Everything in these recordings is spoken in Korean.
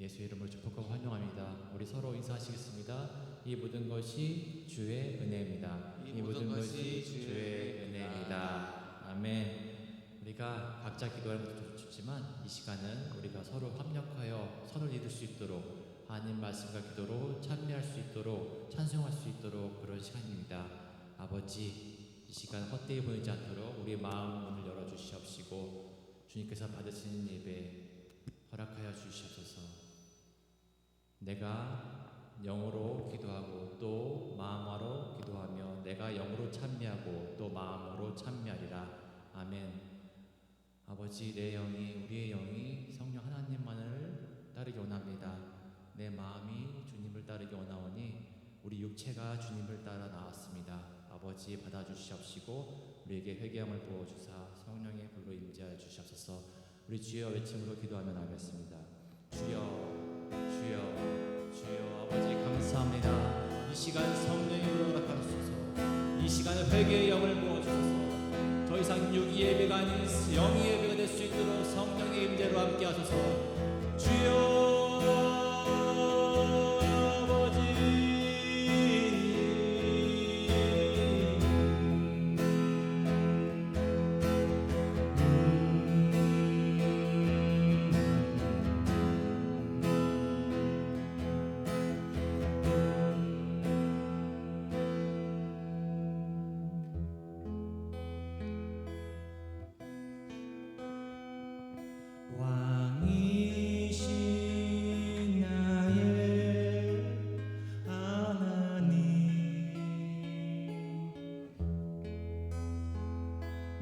예수 이름으로 축복하고 환영합니다. 우리 서로 인사하시겠습니다. 이 모든 것이 주의 은혜입니다. 이 모든 것이 주의 은혜입니다. 아멘. 우리가 각자 기도하는 것도 좋지만 이 시간은 우리가 서로 협력하여 선을 이룰 수 있도록 하나님 말씀과 기도로 참여할 수 있도록 찬송할 수 있도록 그런 시간입니다. 아버지, 이 시간 헛되이 보내지 않도록 우리의 마음 문을 열어주시옵시고 주님께서 받으시는 예배 허락하여 주시옵소서. 내가 영으로 기도하고 또 마음으로 기도하며 내가 영으로 찬미하고 또 마음으로 찬미하리라. 아멘. 아버지, 내 영이 우리의 영이 성령 하나님만을 따르기 원합니다. 내 마음이 주님을 따르기 원하오니 우리 육체가 주님을 따라 나왔습니다. 아버지, 받아주시옵시고 우리에게 회개함을 부어주사 성령의 불로 임재하여 주시옵소서. 우리 주여 외침으로 기도하며 나가겠습니다. 주여, 주여, 주여. 아버지 감사합니다. 이 시간 성령의 허락하소서. 이 시간에 회개의 영을 부어주소서. 더 이상 육이 예배가 아닌 영이 예배가 될 수 있도록 성령의 임재로 함께 하소서. 주여,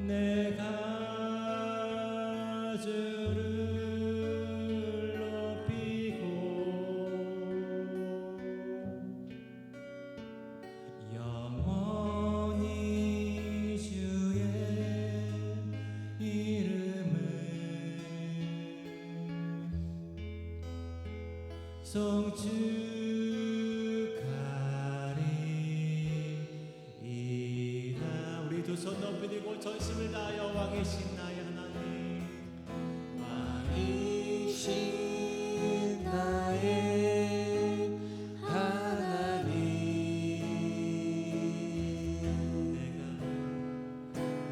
내가 주를 높이고 영원히 주의 이름을 송축하리이다. 우리 두 손 높이 들고 전심을 다하여 왕이신 나의 하나님, 왕이신 나의 하나님,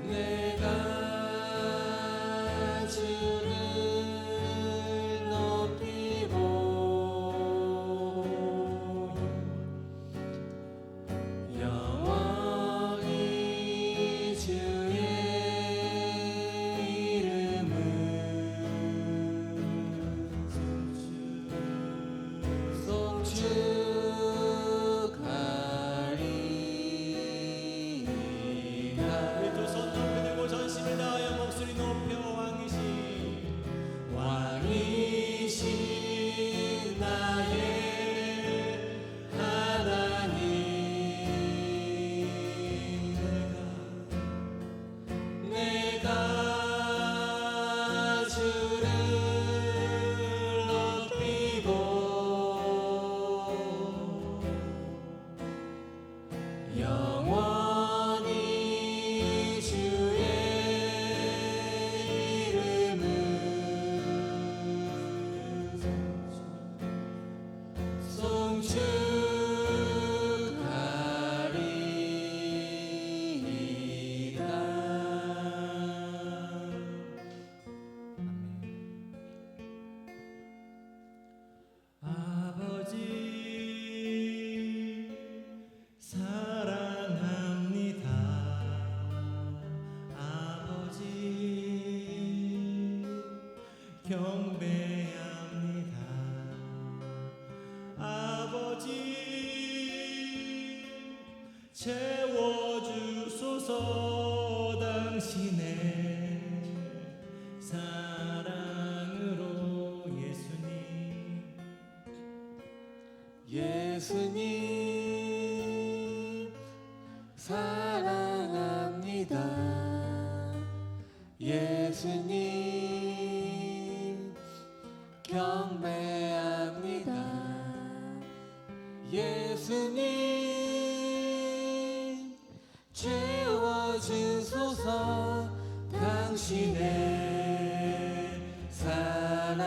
내가 주를 높이고 영원히 주의 이름을 송축하리이다. 우리 두 손 높이 들고 전심을 다하여 목소리 높여 왕이신 나의 하나님, 내가 주를 높이고 영원히 주의 이름을 송축하리이다. 아버지 사랑합니다. 아버지 경배합니다. 아버지 채워주소서. 당신의 사랑으로 예수님 사랑합니다. 예수님 경배합니다. 예수님 채워주소서. 당신의 사랑으로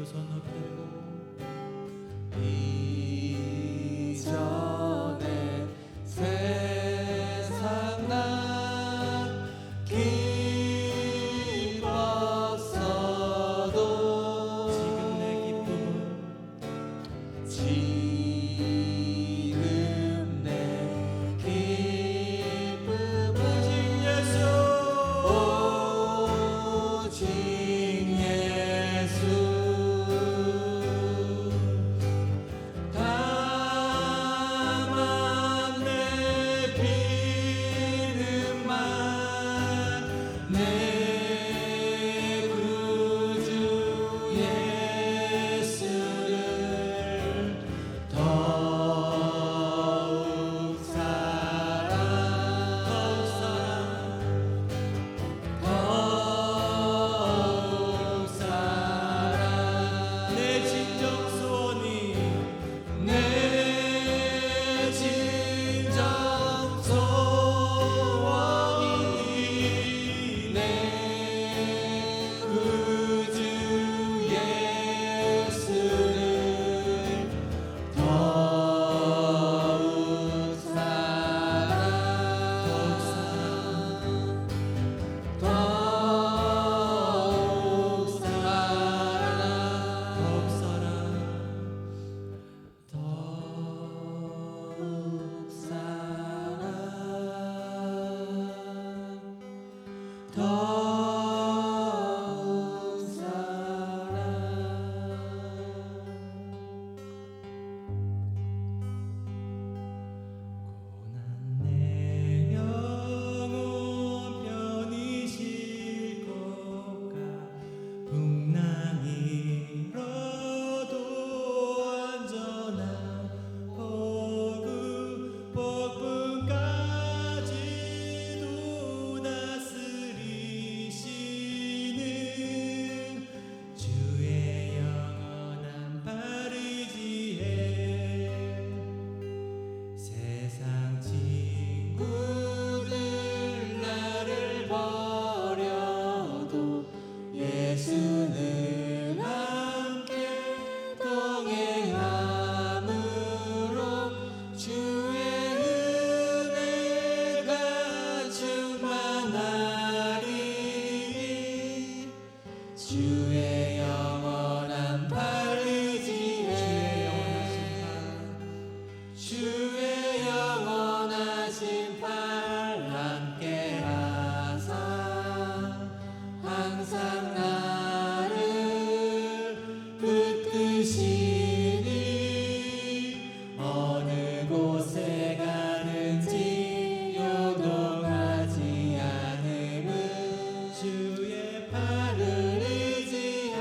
두 손 높이 들고 이전에 세상 난 기뻤어도 지금 내 기쁨은 지금 내 기쁨은 오직 예수 오직 예수 다만 내 비름만 내 구주 예수를 더욱 사랑 더욱 사랑 내 진정 소원이 내 진정 소원이 내 구주 예수를 더욱 사랑 더욱 사랑 더욱 사랑 더욱 사랑 더욱 사랑 고난 내 영혼 편히 쉴 것가 풍랑이로도 안전한 폭우 폭풍까지도 다스리시는 주의 영원한 바르지에 세상 친구들 나를 버려도 예수는 함께 동행함으로 주의 은혜가 충만하리 주의 영원한 바르지에 주의 영원하신 팔 함께 하사 항상 나를 붙드시니 어느 곳에 가든지 요동하지 않음은 주의 팔을 의지하며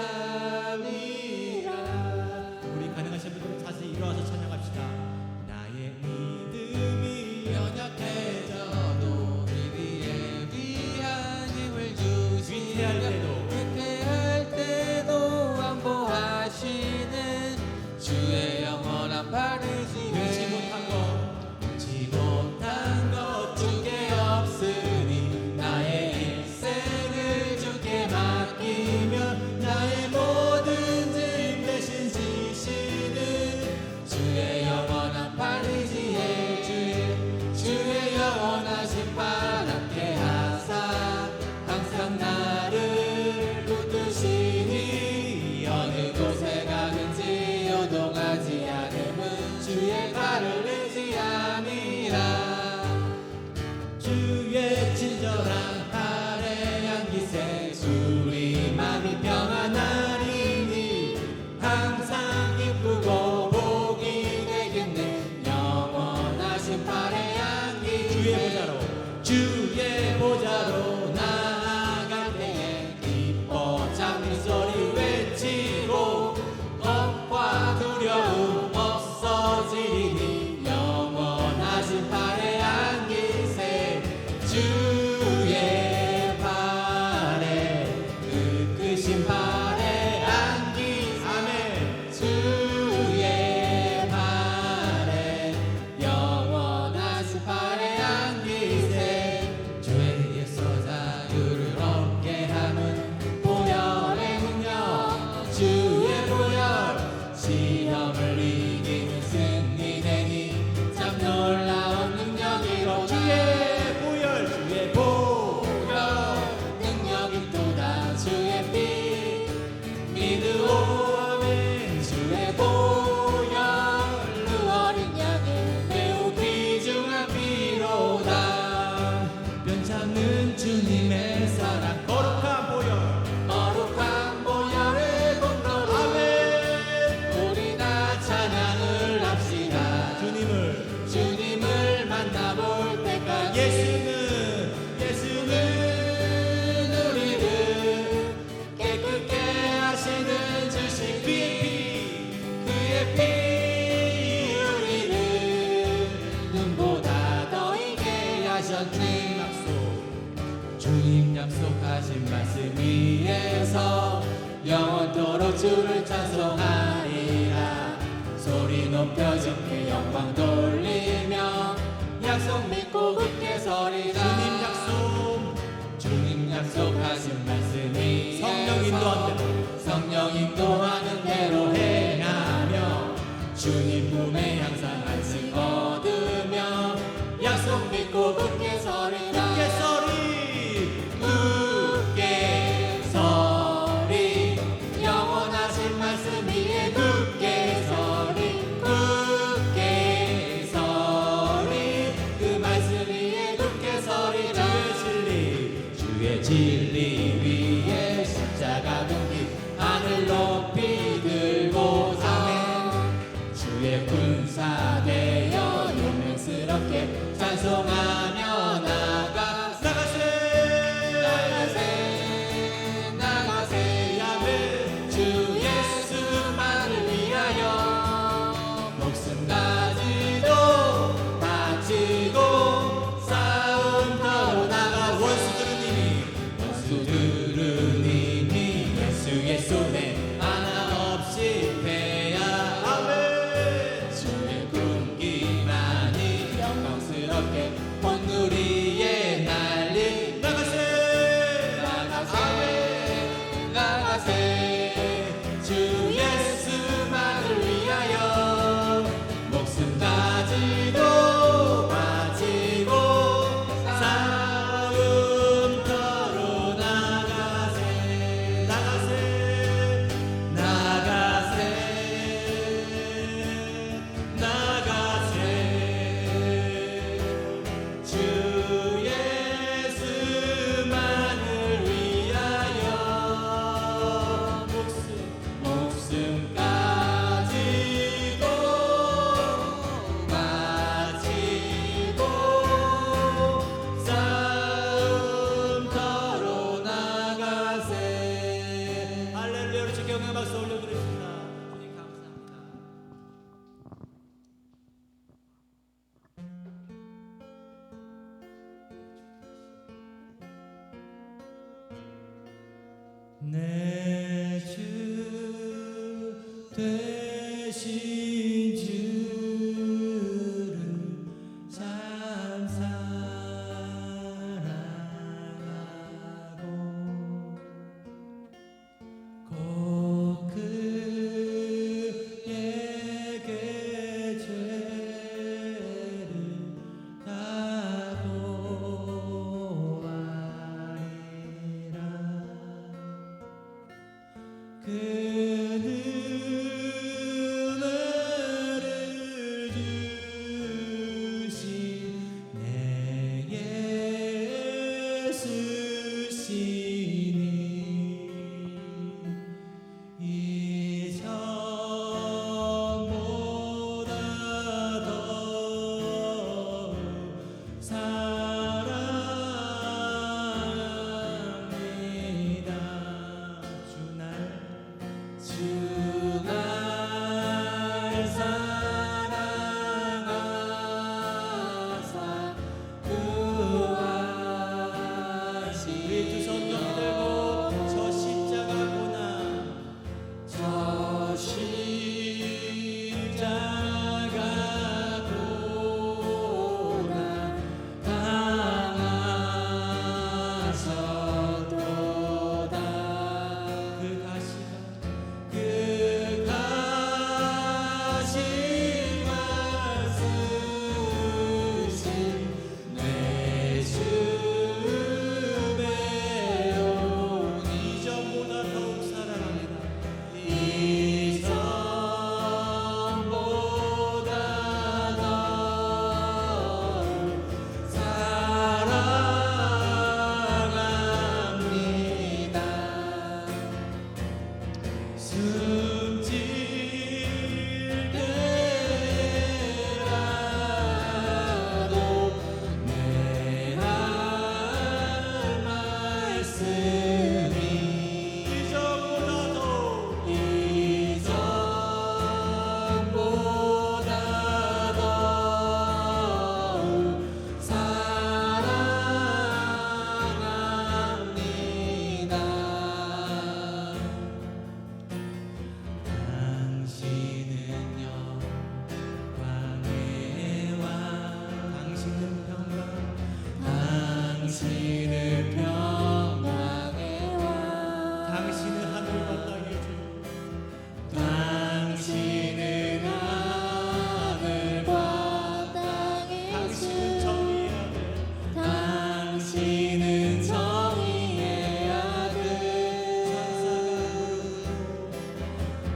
말씀 위에서 영원토록 주를 찬송하리라. 소리 높여 주께 영광 돌리며 약속 믿고 굳게 서리라. 주님 약속하신 말씀 위에서 성령 인도하는 대로 행하며 주님 품에 항상 안식 얻으며 약속 믿고 굳게 서리라. 굳게 서리 영원하신 말씀 위에 굳게 서리. 굳게 서리 그 말씀 위에 굳게 서리라. 주의 진리 위에 십자가 등기 하늘 높이 들고 주의 군사 되어 용맹스럽게 찬송하며 나가세 주 예수만을 위하여 목숨 바치고 싸움터로 나가. 원수들은 이미 예수의 손에 하나 없이 주의 군기만이 영광스럽게 본누리에 날리. 나가세 주 예수만을 위하여 목숨 바치고 싸움터로 나가세. 주 예수만을 위하여 목숨 가지고 바치고 싸움터로 나가세. 할렐루야. 우리 주께 영광 박수 올려드립니다. 주님 감사합니다. 내 주 되신 주를 참 사랑하고 곧 그에게 죄를 다 보아리라. 그 은혜를 주신 내 예수시니 이전보다 더욱 사랑합니다. 주날 사랑하사 구하시. 우리 두 손 높이 들고 저 십자가 고난 당하셨도다. 그 가시가 그 가시가 쓰신 내 주배우니 이전보다 더욱 사랑합니다. 이전보다 더욱 사랑합니다. 숨질 때라도 내 할 말씀이 이전보다 더욱 이전보다 더욱 사랑합니다.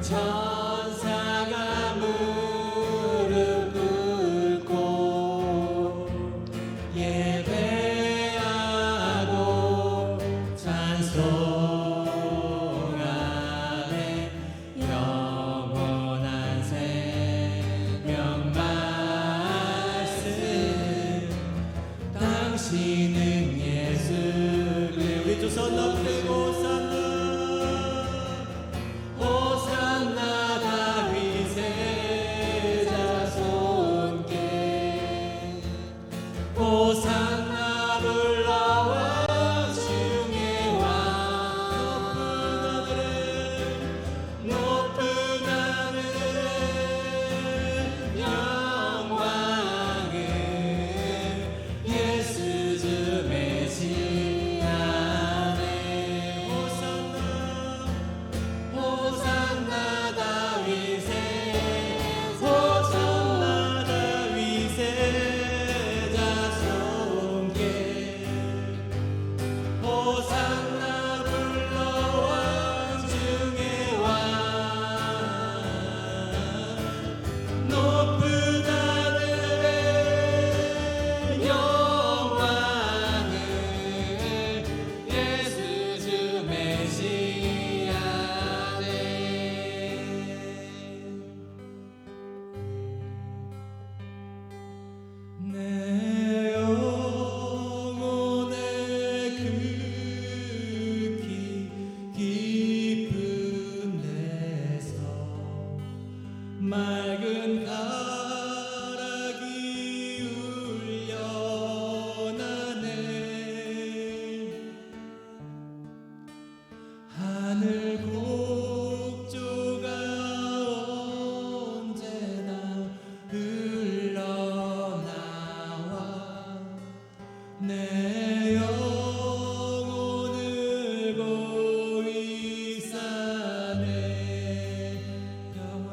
천사가 무릎 꿇고 예배하고 찬송하네. 영원한 생명 말씀 당신은 예수. 우리 두 손 높이고 호산나 다윗의 자손께 호산나 불러와 주의 왕. 높은 하늘에 영광을 예수 주 메시아네. 호산나 다윗의 자손께 호산나 불러와 주의 왕. 높은 하늘에 영광을 예수 주 메시아네. 내 영혼의 극히 깊은 데서 맑은 가락이 울려나네. 하늘 곡조가 언제나 흘러나와 내 영혼을 고이 사네. 영원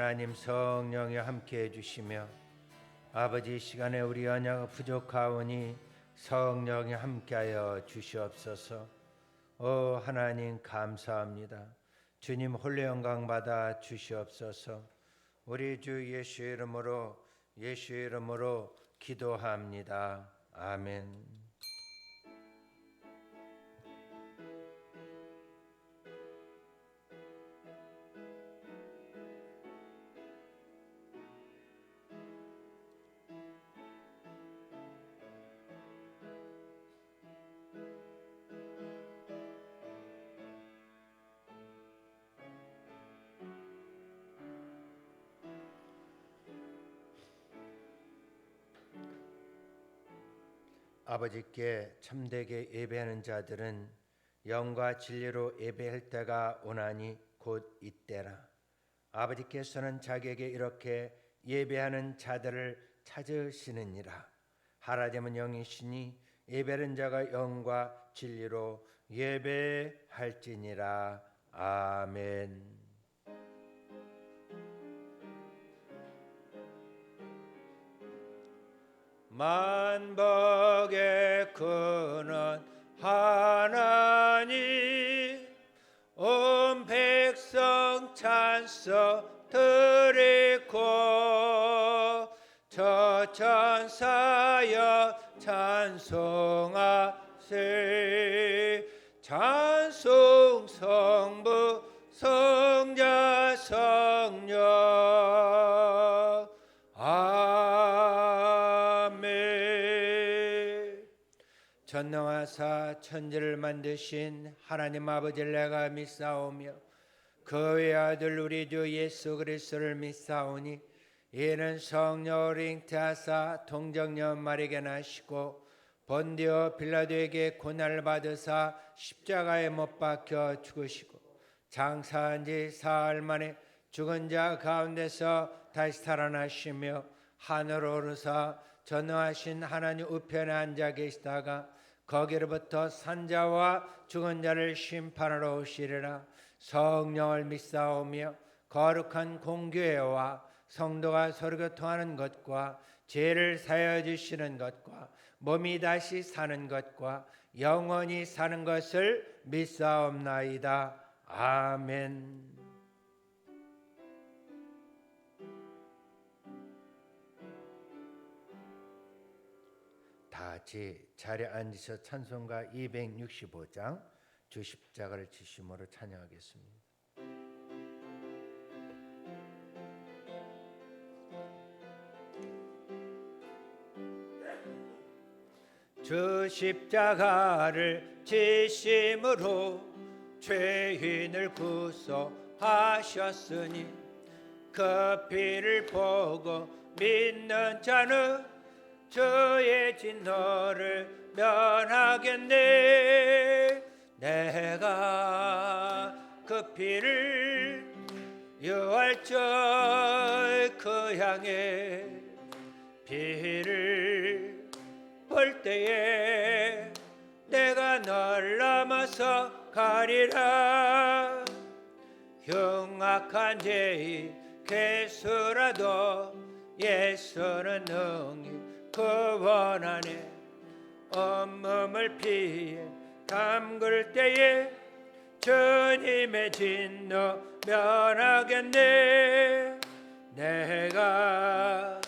하나님 성령이 함께해 주시며 아버지, 이 시간에 우리 언약 부족하오니 성령이 함께하여 주시옵소서. 오 하나님 감사합니다. 주님 홀로 영광 받아 주시옵소서. 우리 주 예수의 이름으로 기도합니다. 아멘. 아버지께 참되게 예배하는 자들은 영과 진리로 예배할 때가 오나니 곧 이때라. 아버지께서는 자기에게 이렇게 예배하는 자들을 찾으시느니라. 하나님은 영이시니 예배하는 자가 영과 진리로 예배할지니라. 아멘. 만복의 근원 하나님, 온 백성 찬송 드리고 저 천사여 찬송하세. 찬송 성부 성자 성령. 전능하사 천지를 만드신 하나님 아버지를 내가 믿사오며 그 외아들 우리 주 예수 그리스도를 믿사오니 이는 성령으로 잉태하사 동정녀 마리아에게 나시고 본디오 빌라도에게 고난을 받으사 십자가에 못 박혀 죽으시고 장사한 지 사흘 만에 죽은 자 가운데서 다시 살아나시며 하늘로 오르사 전능하신 하나님 우편에 앉아 계시다가 거기로부터 산자와 죽은 자를 심판하러 오시리라. 성령을 믿사오며 거룩한 공교회와 성도가 서로 교통하는 것과 죄를 사하여 주시는 것과 몸이 다시 사는 것과 영원히 사는 것을 믿사옵나이다. 아멘. 다 같이 자리에 앉으셔 찬송가 265장 주 십자가를 지심으로 찬양하겠습니다. 주 십자가를 지심으로 죄인을 구속하셨으니 그 피를 보고 믿는 자는 주의 진노를 면하겠네. 내가 그 피를 유월절 그 향해 피를 볼 때에 내가 널 넘어서 가리라. 흉악한 죄의 개수라도 예수는 능히 구원하네. 온몸을 피해 담글 때에 주님의 진노 면하겠네. 내가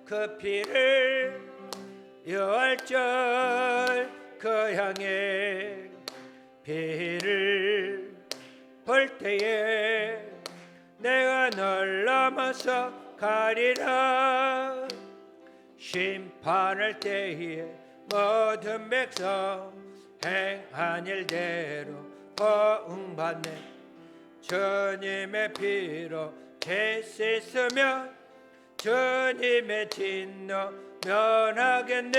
그 피를 유월절 그 향해 피를 볼 때에 내가 널 넘어서 가리라. 심판할 때에 모든 백성 행한 일대로 보응받네. 주님의 피로 죄 씻으면 주님의 진노 면하겠네.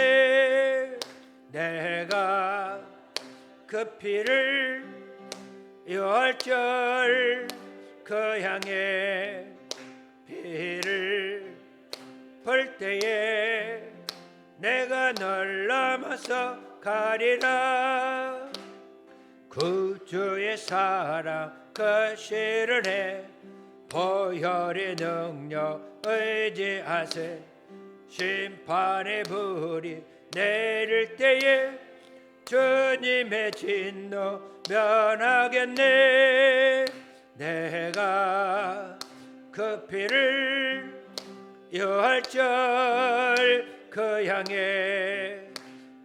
내가 그 피를 유월절 그 향해 피를 볼 때에 내가 널 넘어서 가리라. 구주의 사랑 그 실은에 보혈의 능력 의지하세. 심판의 불이 내릴 때에 주님의 진노 면하겠네. 내가 그 피를 유할절 그 향해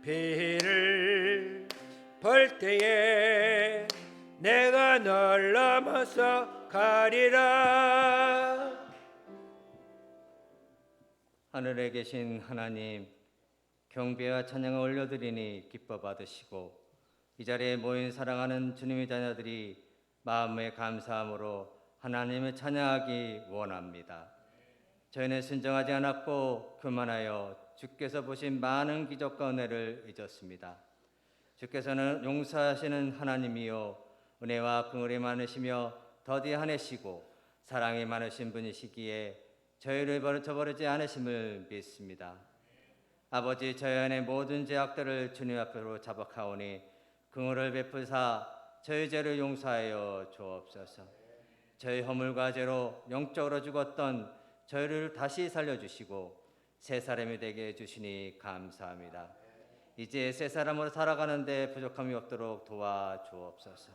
피를 벌 때에 내가 널 넘어서 가리라. 하늘에 계신 하나님, 경배와 찬양을 올려드리니 기뻐 받으시고 이 자리에 모인 사랑하는 주님의 자녀들이 마음의 감사함으로 하나님을 찬양하기 원합니다. 저희는 순종하지 않았고 교만하여 주께서 보신 많은 기적과 은혜를 잊었습니다. 주께서는 용서하시는 하나님이요 은혜와 긍휼이 많으시며 더디하시고 사랑이 많으신 분이시기에 저희를 저버리지 않으심을 믿습니다. 아버지, 저희 안의 모든 죄악들을 주님 앞으로 자복하오니 긍휼을 베푸사 저희 죄를 용서하여 주옵소서. 저희 허물과 죄로 영적으로 죽었던 저희를 다시 살려주시고 새 사람이 되게 해주시니 감사합니다. 이제 새 사람으로 살아가는데 부족함이 없도록 도와주옵소서.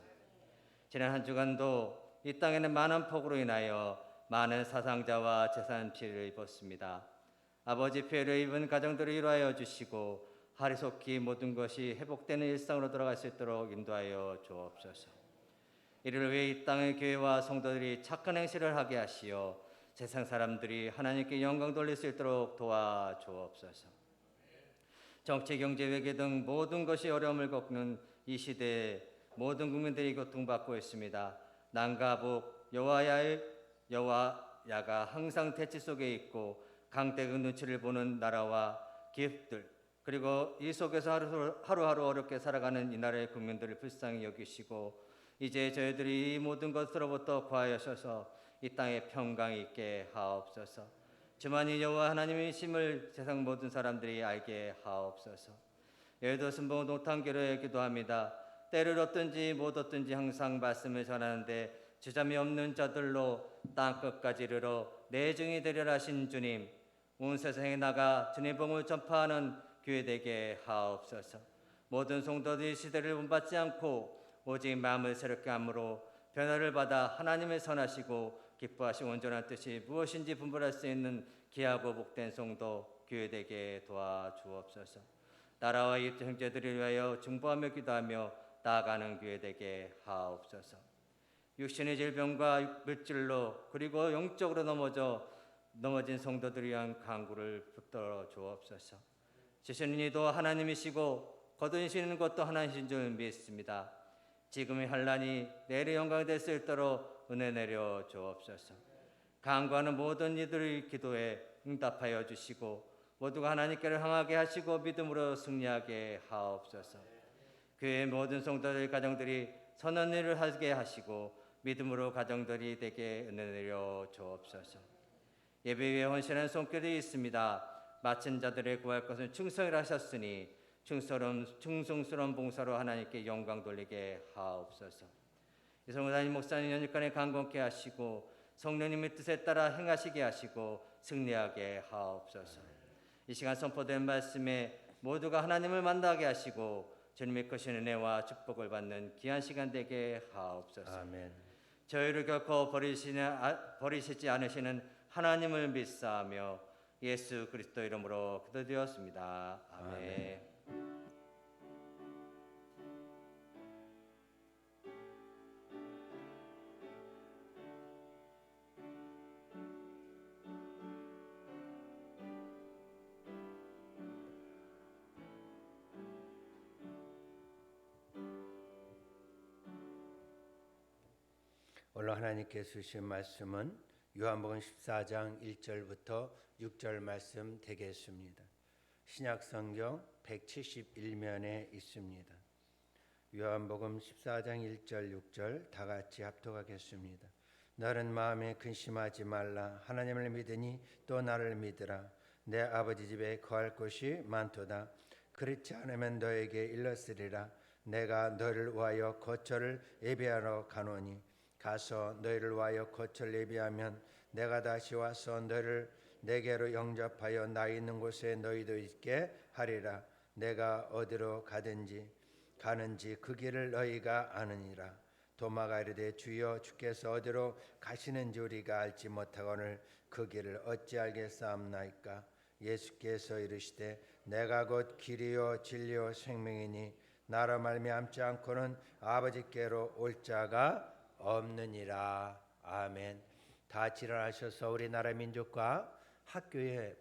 지난 한 주간도 이 땅에는 많은 폭우로 인하여 많은 사상자와 재산 피해를 입었습니다. 아버지, 피해를 입은 가정들을 위로하여 주시고 하루속히 모든 것이 회복되는 일상으로 돌아갈 수 있도록 인도하여 주옵소서. 이를 위해 이 땅의 교회와 성도들이 착한 행실을 하게 하시어 세상 사람들이 하나님께 영광 돌릴 수 있도록 도와주옵소서. 정치, 경제, 외교 등 모든 것이 어려움을 겪는 이 시대에 모든 국민들이 고통받고 있습니다. 남과 북, 여와야가 항상 대치 속에 있고 강대국 눈치를 보는 나라와 기업들, 그리고 이 속에서 하루하루 어렵게 살아가는 이 나라의 국민들을 불쌍히 여기시고 이제 저희들이 이 모든 것으로부터 구하여셔서 이 땅에 평강이 있게 하옵소서. 주만이 여호와 하나님이심을 세상 모든 사람들이 알게 하옵소서. 여의도 순봉 노탄교로에 기도합니다. 때를 얻든지 못 얻든지 항상 말씀을 전하는데 주잠이 없는 자들로 땅끝까지 이르러 내증이 되리라 하신 주님, 온 세상에 나가 주님 복음을 전파하는 교회 되게 하옵소서. 모든 성도들이 시대를 본받지 않고 오직 마음을 새롭게 함으로 변화를 받아 하나님을 선하시고 기뻐하시고 온전한 뜻이 무엇인지 분별할 수 있는 귀하고 복된 성도 교회 되게 도와주옵소서. 나라와 이웃 형제들을 위하여 중보하며 기도하며 나아가는 교회 되게 하옵소서. 육신의 질병과 물질로 그리고 영적으로 넘어진 성도들을 위한 간구를 붙들어 주옵소서. 주시는 이도 하나님이시고 거두시는 것도 하나님이신 줄 믿습니다. 지금의 환난이 내일의 영광이 될 수 있도록 은혜 내려 주옵소서. 간구하는 모든 이들의 기도에 응답하여 주시고 모두가 하나님께를 향하게 하시고 믿음으로 승리하게 하옵소서. 교회의 모든 성도들 가정들이 선한 일을 하게 하시고 믿음으로 가정들이 되게 은혜 내려 주옵소서. 예배위에 헌신한 손길이 있습니다. 마친 자들의 구할 것은 충성이라 하셨으니 충성스러운 봉사로 하나님께 영광 돌리게 하옵소서. 이성우다님 목사님 연육간에 강건케 하시고 성령님의 뜻에 따라 행하시게 하시고 승리하게 하옵소서. 이 시간 선포된 말씀에 모두가 하나님을 만나게 하시고 주님의 크신 은혜와 축복을 받는 귀한 시간 되게 하옵소서. 아멘. 저희를 결코 버리시지 않으시는 하나님을 믿사하며 예수 그리스도 이름으로 기도드렸습니다. 아멘. 오늘 하나님께서 주신 말씀은 요한복음 14장 1절부터 6절 말씀 되겠습니다. 신약성경 171면에 있습니다. 요한복음 14장 1절 6절 다 같이 합독하겠습니다. 너는 마음에 근심하지 말라. 하나님을 믿으니 또 나를 믿으라. 내 아버지 집에 거할 곳이 많도다. 그렇지 않으면 너에게 일렀으리라. 내가 너를 위하여 거처를 예비하러 가노니 가서 너희를 위하여 겉을 예비하면 내가 다시 와서 너희를 내게로 영접하여 나 있는 곳에 너희도 있게 하리라. 내가 어디로 가는지 그 길을 너희가 아느니라. 도마가 이르되 주여 주께서 어디로 가시는지 우리가 알지 못하거늘 그 길을 어찌 알겠사옵나이까. 예수께서 이르시되 내가 곧 길이요 진리요 생명이니 나로 말미암지 않고는 아버지께로 올 자가 없느니라. 아멘. 다 일어나셔서 우리나라 민족과 학교에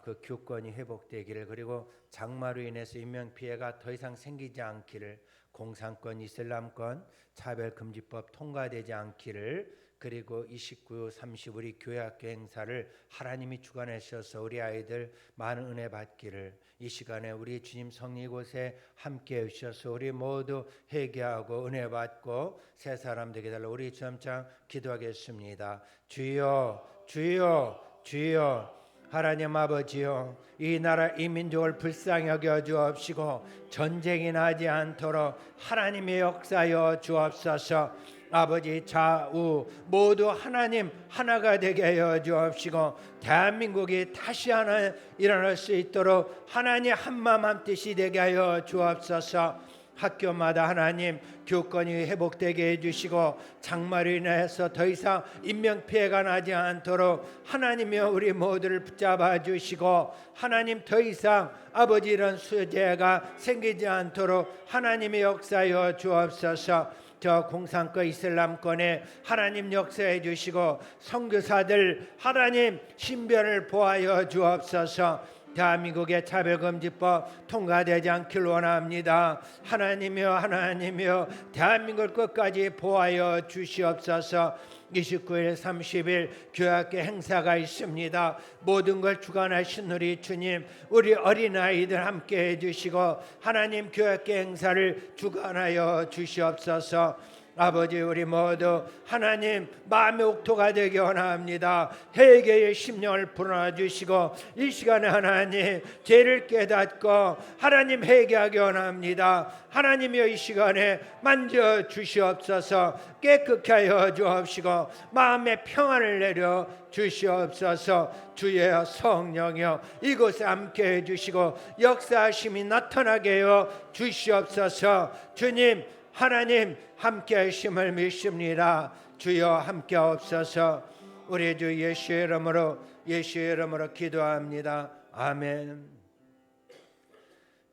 그 교권이 회복되기를, 그리고 장마로 인해서 인명피해가 더 이상 생기지 않기를, 공산권, 이슬람권, 차별금지법 통과되지 않기를, 그리고 29, 30 우리 교회학교 행사를 하나님이 주관하셔서 우리 아이들 많은 은혜 받기를, 이 시간에 우리 주님 성령 이곳에 함께 해주셔서 우리 모두 회개하고 은혜 받고 새 사람 되게 달라 우리 주님장 기도하겠습니다. 주여 주여 주여, 하나님 아버지요, 이 나라 이 민족을 불쌍히 여겨 주옵시고 전쟁이 나지 않도록 하나님의 역사여 주옵소서. 아버지 좌우 모두 하나님 하나가 되게 하여 주옵시고 대한민국이 다시 하나 일어날 수 있도록 하나님 한마음 한뜻이 되게 하여 주옵소서. 학교마다 하나님 교권이 회복되게 해주시고 장마로 인해서 더 이상 인명피해가 나지 않도록 하나님이여 우리 모두를 붙잡아 주시고 하나님 더 이상 아버지 이런 수재가 생기지 않도록 하나님의 역사여 주옵소서. 저 공산권 이슬람권에 하나님 역사해 주시고 선교사들 하나님 신변을 보하여 주옵소서. 대한민국의 차별금지법 통과되지 않길 원합니다. 하나님이여 하나님이여 대한민국을 끝까지 보하여 주시옵소서. 29일 30일 교회학교 행사가 있습니다. 모든 걸 주관하신 우리 주님, 우리 어린아이들 함께 해주시고 하나님 교회학교 행사를 주관하여 주시옵소서. 아버지 우리 모두 하나님 마음의 옥토가 되기 원합니다. 회개의 심령을 불어주시고 이 시간에 하나님 죄를 깨닫고 하나님 회개하기 원합니다. 하나님이여 이 시간에 만져주시옵소서. 깨끗게 하여 주옵시고 마음의 평안을 내려 주시옵소서. 주의 성령이여 이곳에 함께 해주시고 역사하심이 나타나게 하여 주시옵소서. 주님 하나님 함께 하심을 믿습니다. 주여 함께 없어서 우리 주 예수의 이름으로 기도합니다. 아멘.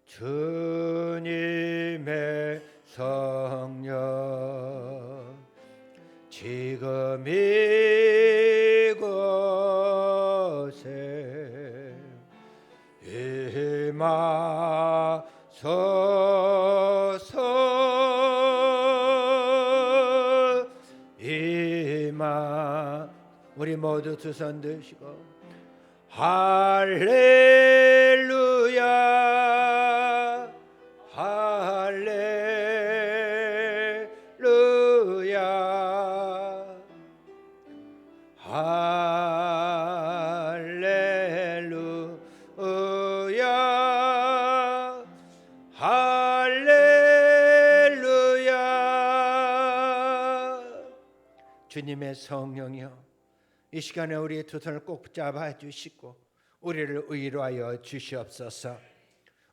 주님의 성령 지금 이곳에 임하소서. 우리 모두 두 손 드시고 할렐루야 할렐루야 할렐루야 할렐루야. 주님의 성령이여 이 시간에 우리의 두 손을 꼭 붙잡아 주시고 우리를 위로하여 주시옵소서.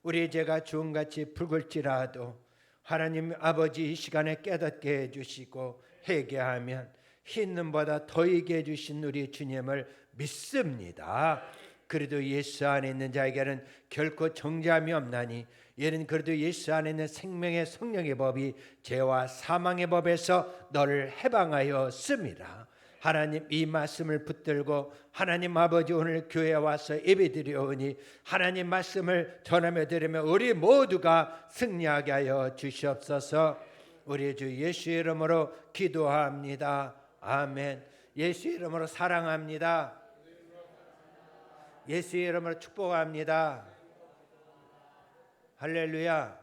우리의 죄가 주음같이 붉을지라도 하나님 아버지 이 시간에 깨닫게 해주시고 회개하면 흰 눈보다 더이게 해주신 우리 주님을 믿습니다. 그래도 예수 안에 있는 자에게는 결코 정죄함이 없나니 이는 그래도 예수 안에 있는 생명의 성령의 법이 죄와 사망의 법에서 너를 해방하였습니다. 하나님 이 말씀을 붙들고 하나님 아버지 오늘 교회에 와서 예배드리오니 하나님 말씀을 전하며 드리며 우리 모두가 승리하게 하여 주시옵소서. 우리 주 예수의 이름으로 기도합니다. 아멘. 예수의 이름으로 사랑합니다. 예수의 이름으로 축복합니다. 할렐루야.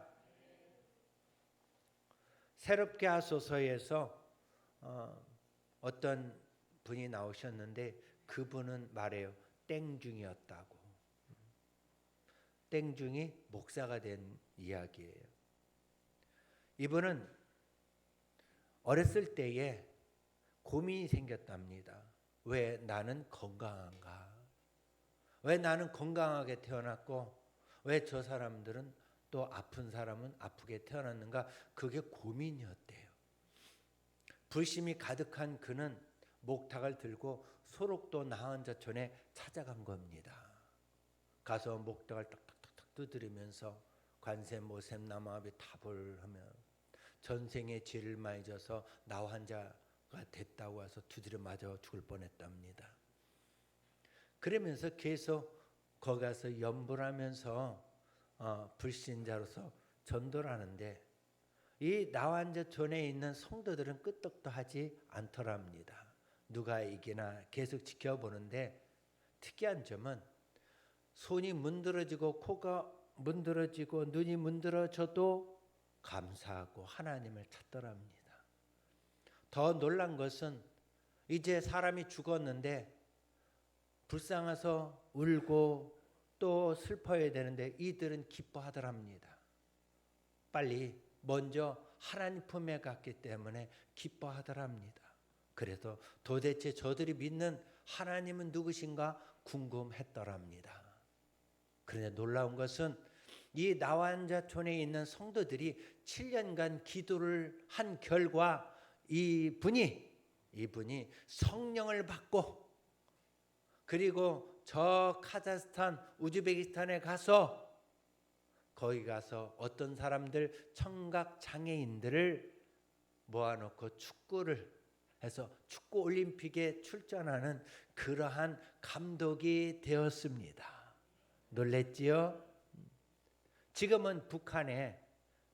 새롭게 하소서에서 어떤 분이 나오셨는데 그분은 말해요. 땡중이었다고. 땡중이 목사가 된 이야기예요. 이분은 어렸을 때에 고민이 생겼답니다. 왜 나는 건강한가? 왜 나는 건강하게 태어났고 왜 저 사람들은 또 아픈 사람은 아프게 태어났는가? 그게 고민이었대요. 불심이 가득한 그는 목탁을 들고 소록도 나은자촌에 찾아간 겁니다. 가서 목탁을 탁탁탁탁 두드리면서 관세 모셈 나무아비 답을 하며 전생에 죄를 많이 져서 나 환자가 됐다고 해서 두드려 맞아 죽을 뻔했답니다. 그러면서 계속 거기 가서 염불하면서 불신자로서 전도를 하는데 이 나환자촌에 있는 성도들은 끄떡도 하지 않더랍니다. 누가 이기나 계속 지켜보는데 특이한 점은 손이 문드러지고 코가 문드러지고 눈이 문드러져도 감사하고 하나님을 찾더랍니다. 더 놀란 것은 이제 사람이 죽었는데 불쌍해서 울고 또 슬퍼해야 되는데 이들은 기뻐하더랍니다. 빨리 먼저 하나님 품에 갔기 때문에 기뻐하더랍니다. 그래서 도대체 저들이 믿는 하나님은 누구신가 궁금했더랍니다. 그런데 놀라운 것은 이 나환자촌에 있는 성도들이 7년간 기도를 한 결과 이분이 성령을 받고 그리고 저 카자흐스탄, 우즈베키스탄에 가서 거기 가서 어떤 사람들 청각 장애인들을 모아놓고 축구를 해서 축구 올림픽에 출전하는 그러한 감독이 되었습니다. 놀랬지요? 지금은 북한에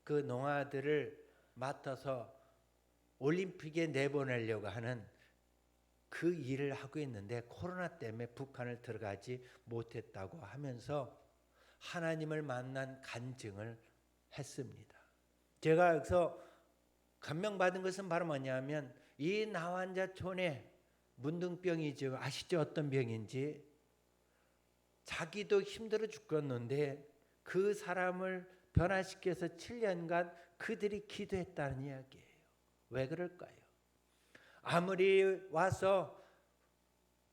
그 농아들을 맡아서 올림픽에 내보내려고 하는 그 일을 하고 있는데 코로나 때문에 북한을 들어가지 못했다고 하면서 하나님을 만난 간증을 했습니다. 제가 여기서 감명받은 것은 바로 뭐냐면 이 나환자촌에 문둥병이죠. 아시죠? 어떤 병인지. 자기도 힘들어 죽겠는데 그 사람을 변화시켜서 7년간 그들이 기도했다는 이야기예요. 왜 그럴까요? 아무리 와서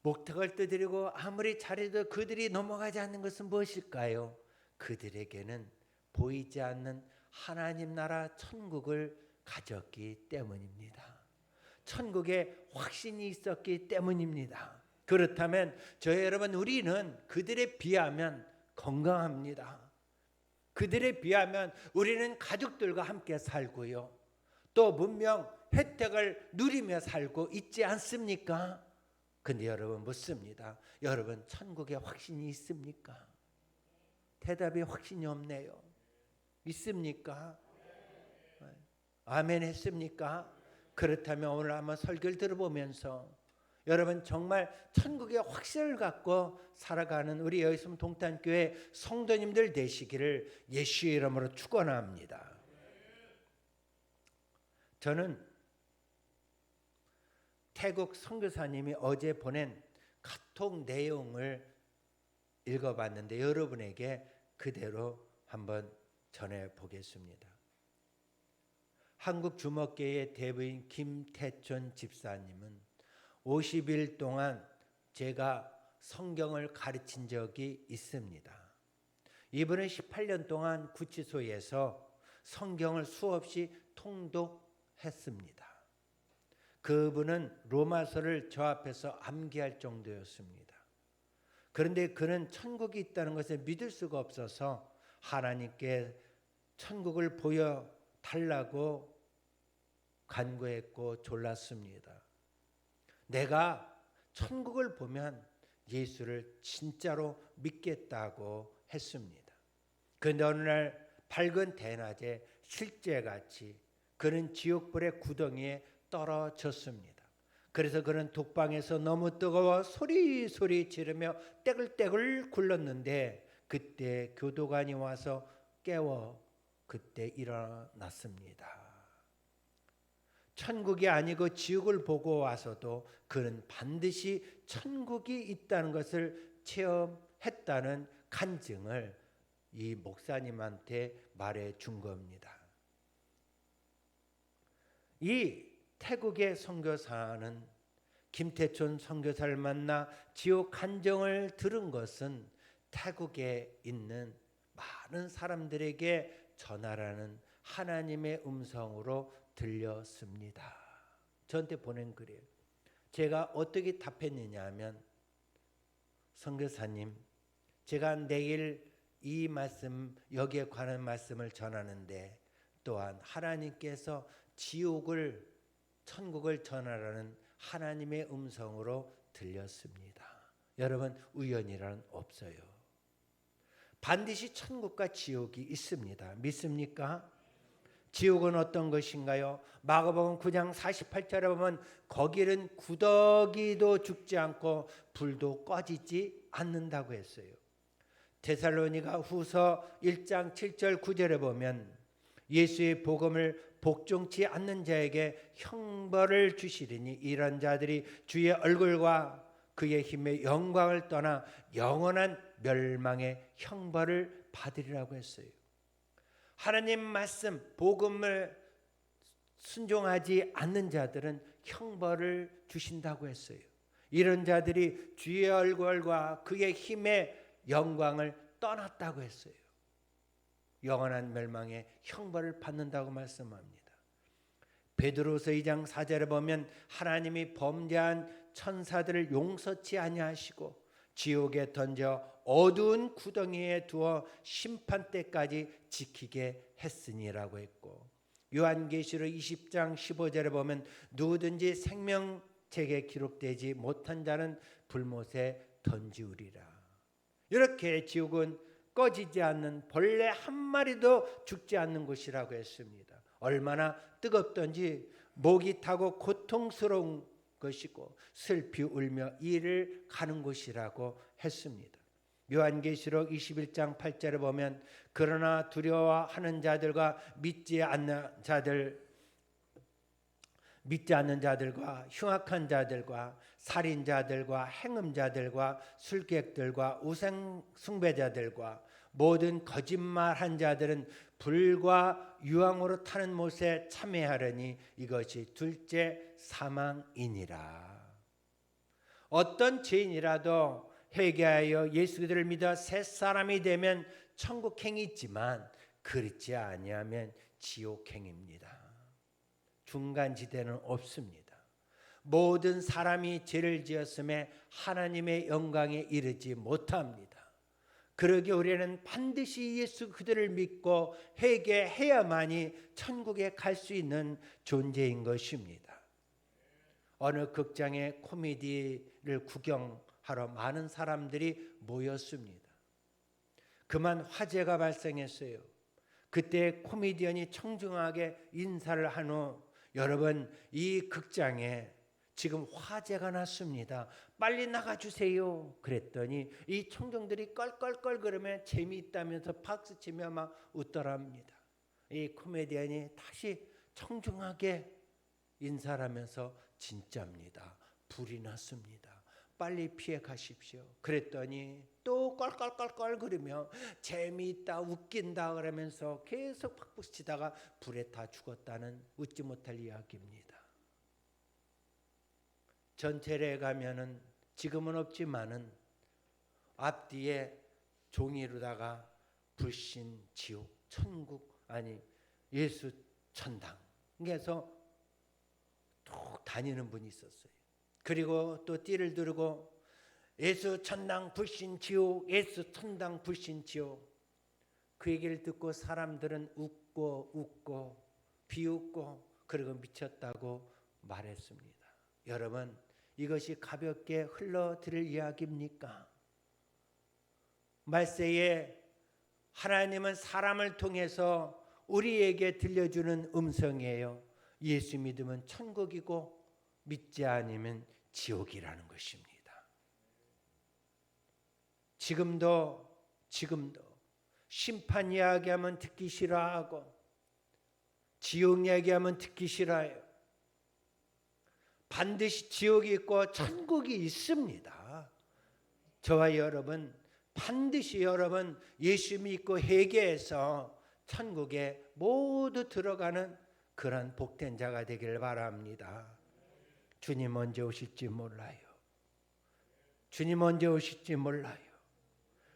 목탁을 두드리고 아무리 잘해도 그들이 넘어가지 않는 것은 무엇일까요? 그들에게는 보이지 않는 하나님 나라 천국을 가졌기 때문입니다. 천국에 확신이 있었기 때문입니다. 그렇다면 저희 여러분, 우리는 그들에 비하면 건강합니다. 그들에 비하면 우리는 가족들과 함께 살고요. 또 문명 혜택을 누리며 살고 있지 않습니까? 근데 여러분 묻습니다. 여러분 천국에 확신이 있습니까? 대답이 확신이 없네요. 있습니까? 아멘 했습니까? 그렇다면 오늘 한번 설교를 들어보면서 여러분 정말 천국의 확신을 갖고 살아가는 우리 여기섬 동탄교회 성도님들 되시기를 예수의 이름으로 축원합니다. 저는 태국 선교사님이 어제 보낸 카톡 내용을 읽어봤는데 여러분에게 그대로 한번 전해보겠습니다. 한국 주목계의 대부인 김태촌 집사님은 50일 동안 제가 성경을 가르친 적이 있습니다. 이분은 18년 동안 구치소에서 성경을 수없이 통독했습니다. 그분은 로마서를 저 앞에서 암기할 정도였습니다. 그런데 그는 천국이 있다는 것을 믿을 수가 없어서 하나님께 천국을 보여달라고 간구했고 졸랐습니다. 내가 천국을 보면 예수를 진짜로 믿겠다고 했습니다. 그런데 어느 날 밝은 대낮에 실제같이 그는 지옥불의 구덩이에 떨어졌습니다. 그래서 그는 독방에서 너무 뜨거워 소리 지르며 떼굴떼굴 굴렀는데 그때 교도관이 와서 깨워 그때 일어났습니다. 천국이 아니고 지옥을 보고 와서도 그는 반드시 천국이 있다는 것을 체험했다는 간증을 이 목사님한테 말해 준 겁니다. 이 태국의 선교사는 김태촌 선교사를 만나 지옥 간정을 들은 것은 태국에 있는 많은 사람들에게 전하라는 하나님의 음성으로 들렸습니다. 저한테 보낸 글이에요. 제가 어떻게 답했느냐 하면, 선교사님, 제가 내일 이 말씀, 여기에 관한 말씀을 전하는데 또한 하나님께서 지옥을, 천국을 전하라는 하나님의 음성으로 들렸습니다. 여러분, 우연이란 없어요. 반드시 천국과 지옥이 있습니다. 믿습니까? 지옥은 어떤 것인가요? 마가복음 9장 48절에 보면 거기는 구더기도 죽지 않고 불도 꺼지지 않는다고 했어요. 데살로니가 후서 1장 7절 9절에 보면 예수의 복음을 복종치 않는 자에게 형벌을 주시리니 이런 자들이 주의 얼굴과 그의 힘의 영광을 떠나 영원한 멸망의 형벌을 받으리라고 했어요. 하나님 말씀, 복음을 순종하지 않는 자들은 형벌을 주신다고 했어요. 이런 자들이 주의 얼굴과 그의 힘의 영광을 떠났다고 했어요. 영원한 멸망의 형벌을 받는다고 말씀합니다. 베드로서 2장 4절에 보면 하나님이 범죄한 천사들을 용서치 아니하시고 지옥에 던져 어두운 구덩이에 두어 심판 때까지 지키게 했으니라고 했고, 요한계시록 20장 15절에 보면 누구든지 생명책에 기록되지 못한 자는 불못에 던지우리라. 이렇게 지옥은 꺼지지 않는 벌레 한 마리도 죽지 않는 곳이라고 했습니다. 얼마나 뜨겁던지 목이 타고 고통스러운 것이고 슬피 울며 이를 가는 곳이라고 했습니다. 요한계시록 21장 8절에 보면 그러나 두려워하는 자들과 믿지 않는 자들과 흉악한 자들과 살인자들과 행음자들과 술객들과 우상 숭배자들과 모든 거짓말한 자들은 불과 유황으로 타는 못에 참여하려니 이것이 둘째 사망이니라. 어떤 죄인이라도 회개하여 예수 그리스도를 믿어 새 사람이 되면 천국행이 있지만 그렇지 아니하면 지옥행입니다. 중간지대는 없습니다. 모든 사람이 죄를 지었음에 하나님의 영광에 이르지 못합니다. 그러기 우리는 반드시 예수 그들을 믿고 회개해야만이 천국에 갈 수 있는 존재인 것입니다. 어느 극장의 코미디를 구경하러 많은 사람들이 모였습니다. 그만 화재가 발생했어요. 그때 코미디언이 청중하게 인사를 한 후, 여러분, 이 극장에 지금 화재가 났습니다. 빨리 나가주세요. 그랬더니 이 청중들이 껄껄껄 그러면 재미있다면서 박수치며 막 웃더랍니다. 이 코미디언이 다시 청중하게 인사를 하면서 진짜입니다. 불이 났습니다. 빨리 피해 가십시오. 그랬더니 또 껄껄껄껄 그러며 재미있다, 웃긴다 그러면서 계속 박수치다가 불에 다 죽었다는 웃지 못할 이야기입니다. 전철에 가면은 지금은 없지만은 앞뒤에 종이로다가 불신, 지옥, 천국, 아니 예수, 천당 그래서 쭉 다니는 분이 있었어요. 그리고 또 띠를 들고 예수 천당 불신 지옥, 예수 천당 불신 지옥. 그 얘기를 듣고 사람들은 웃고 비웃고 그리고 미쳤다고 말했습니다. 여러분, 이것이 가볍게 흘러들을 이야기입니까? 말세에 하나님은 사람을 통해서 우리에게 들려주는 음성이에요. 예수 믿으면 천국이고 믿지 않으면 지옥이라는 것입니다. 지금도 심판 이야기하면 듣기 싫어하고 지옥 이야기하면 듣기 싫어요. 반드시 지옥이 있고 천국이 있습니다. 저와 여러분 반드시 여러분 예수 믿고 회개해서 천국에 모두 들어가는 그런 복된 자가 되길 바랍니다. 주님 언제 오실지 몰라요. 주님 언제 오실지 몰라요.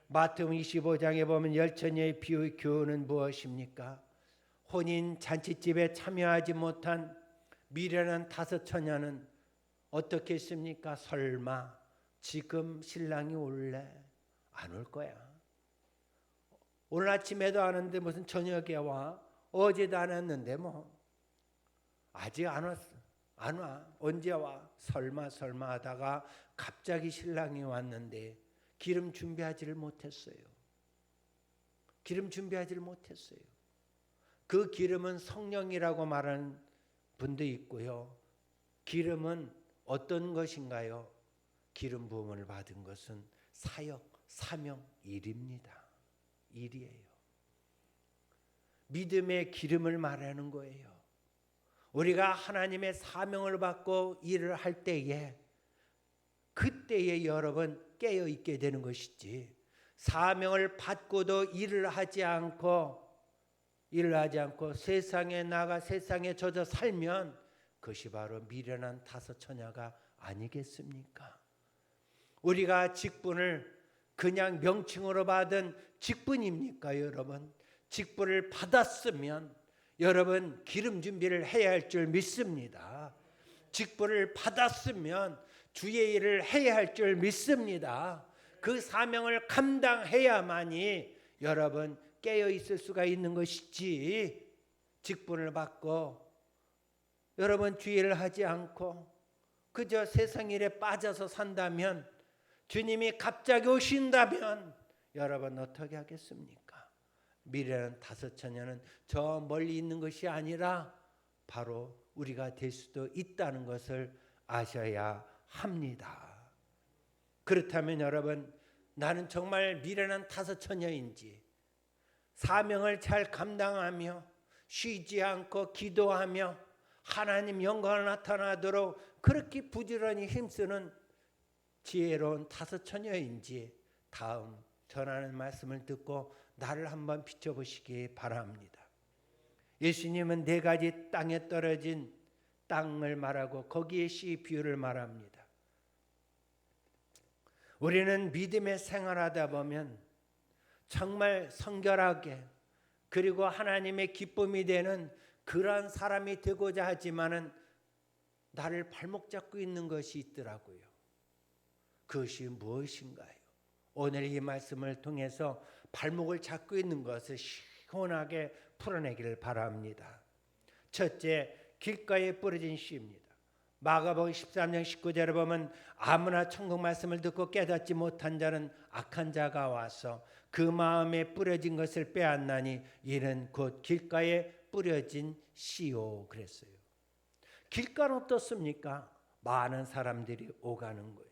마태복음 25장에 보면 열처녀의 비유의 교훈은 무엇입니까? 혼인 잔치집에 참여하지 못한 미련한 5 처녀는 어떻게 했습니까? 설마 지금 신랑이 올래? 안 올 거야. 오늘 아침에도 안 왔는데 무슨 저녁에 와? 어제도 안 왔는데 뭐 아직 안 왔어. 안 와. 언제 와? 설마 하다가 갑자기 신랑이 왔는데 기름 준비하지를 못했어요. 기름 준비하지를 못했어요. 그 기름은 성령이라고 말하는 분도 있고요. 기름은 어떤 것인가요? 기름 부음을 받은 것은 사역, 사명, 일입니다. 일이에요. 믿음의 기름을 말하는 거예요. 우리가 하나님의 사명을 받고 일을 할 때에 그때에 여러분 깨어 있게 되는 것이지, 사명을 받고도 일을 하지 않고 세상에 나가 세상에 젖어 살면 그것이 바로 미련한 5 처녀가 아니겠습니까? 우리가 직분을 그냥 명칭으로 받은 직분입니까, 여러분? 직분을 받았으면 여러분 기름 준비를 해야 할 줄 믿습니다. 직분을 받았으면 주의 일을 해야 할 줄 믿습니다. 그 사명을 감당해야만이 여러분 깨어 있을 수가 있는 것이지, 직분을 받고 여러분 주의 일을 하지 않고 그저 세상 일에 빠져서 산다면, 주님이 갑자기 오신다면 여러분 어떻게 하겠습니까? 미련한 5 처녀는 저 멀리 있는 것이 아니라 바로 우리가 될 수도 있다는 것을 아셔야 합니다. 그렇다면 여러분, 나는 정말 미련한 5 처녀인지 사명을 잘 감당하며 쉬지 않고 기도하며 하나님 영광을 나타나도록 그렇게 부지런히 힘쓰는 지혜로운 5 처녀인지 다음 전하는 말씀을 듣고 나를 한번 비춰보시기 바랍니다. 예수님은 4가지 땅에 떨어진 땅을 말하고 거기에 씨 비유를 말합니다. 우리는 믿음의 생활하다 보면 정말 성결하게 그리고 하나님의 기쁨이 되는 그러한 사람이 되고자 하지만은 나를 발목 잡고 있는 것이 있더라고요. 그것이 무엇인가요? 오늘 이 말씀을 통해서 발목을 잡고 있는 것을 시원하게 풀어내기를 바랍니다. 첫째, 길가에 뿌려진 씨입니다. 마가복음 13장 19절에 보면 아무나 천국 말씀을 듣고 깨닫지 못한 자는 악한 자가 와서 그 마음에 뿌려진 것을 빼앗나니 이는 곧 길가에 뿌려진 씨요 그랬어요. 길가는 어떻습니까? 많은 사람들이 오가는 거예요.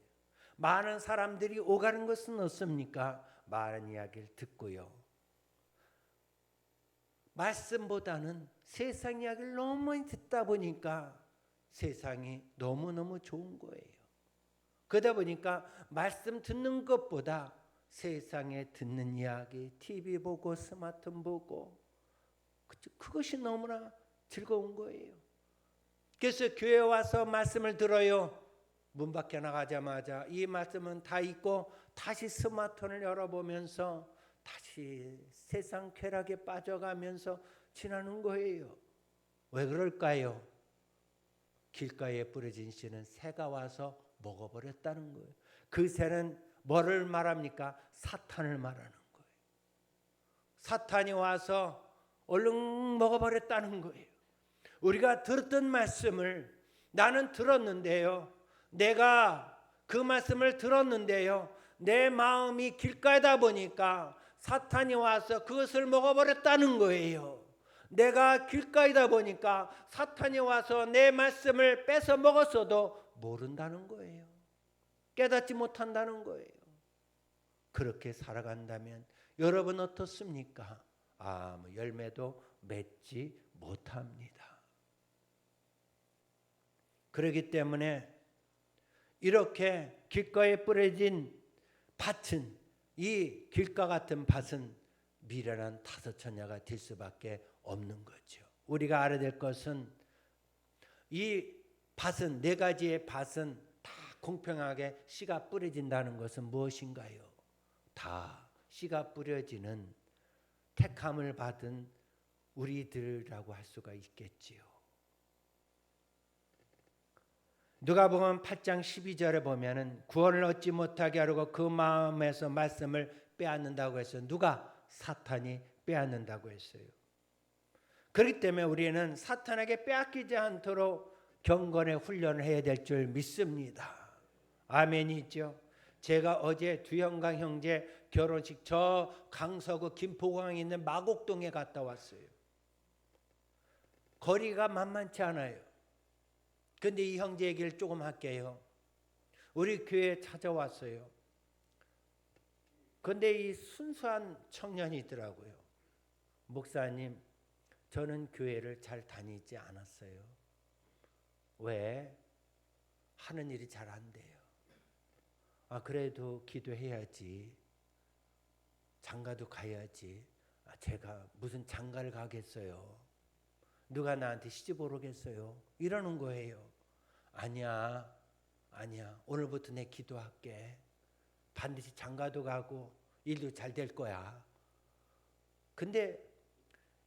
많은 사람들이 오가는 것은 어떻습니까? 많은 이야기를 듣고요. 말씀보다는 세상 이야기를 너무 많이 듣다 보니까 세상이 너무너무 좋은 거예요. 그러다 보니까 말씀 듣는 것보다 세상에 듣는 이야기, TV 보고 스마트폰 보고 그것이 너무나 즐거운 거예요. 그래서 교회 와서 말씀을 들어요. 문 밖에 나가자마자 이 말씀은 다 읽고 다시 스마트폰을 열어보면서 다시 세상 쾌락에 빠져가면서 지나는 거예요. 왜 그럴까요? 길가에 뿌려진 씨는 새가 와서 먹어버렸다는 거예요. 그 새는 뭐를 말합니까? 사탄을 말하는 거예요. 사탄이 와서 얼른 먹어버렸다는 거예요. 우리가 들었던 말씀을 나는 들었는데요. 내가 그 말씀을 들었는데요. 내 마음이 길가에다 보니까 사탄이 와서 그것을 먹어버렸다는 거예요. 내가 길가에다 보니까 사탄이 와서 내 말씀을 뺏어 먹었어도 모른다는 거예요. 깨닫지 못한다는 거예요. 그렇게 살아간다면 여러분 어떻습니까? 아무 열매도 맺지 못합니다. 그렇기 때문에 이렇게 길가에 뿌려진 밭은, 이 길가 같은 밭은 미련한 5 처녀가 될 수밖에 없는 거죠. 우리가 알아야 될 것은 이 밭은 네 가지의 밭은 다 공평하게 씨가 뿌려진다는 것은 무엇인가요? 다 씨가 뿌려지는 택함을 받은 우리들이라고 할 수가 있겠지요. 누가복음 8장 12절에 보면은 구원을 얻지 못하게 하려고 그 마음에서 말씀을 빼앗는다고 해서 누가? 사탄이 빼앗는다고 했어요. 그렇기 때문에 우리는 사탄에게 빼앗기지 않도록 경건의 훈련을 해야 될 줄 믿습니다. 아멘이죠. 제가 어제 두영강 형제 결혼식 저 강서구 김포공항에 있는 마곡동에 갔다 왔어요. 거리가 만만치 않아요. 근데 이 형제 얘기를 조금 할게요. 우리 교회에 찾아왔어요. 근데 이 순수한 청년이 있더라고요. 목사님, 저는 교회를 잘 다니지 않았어요. 왜? 하는 일이 잘 안 돼요. 그래도 기도해야지. 장가도 가야지. 제가 무슨 장가를 가겠어요. 누가 나한테 시집 오르겠어요. 이러는 거예요. 아니야. 오늘부터 내 기도할게. 반드시 장가도 가고 일도 잘 될 거야. 근데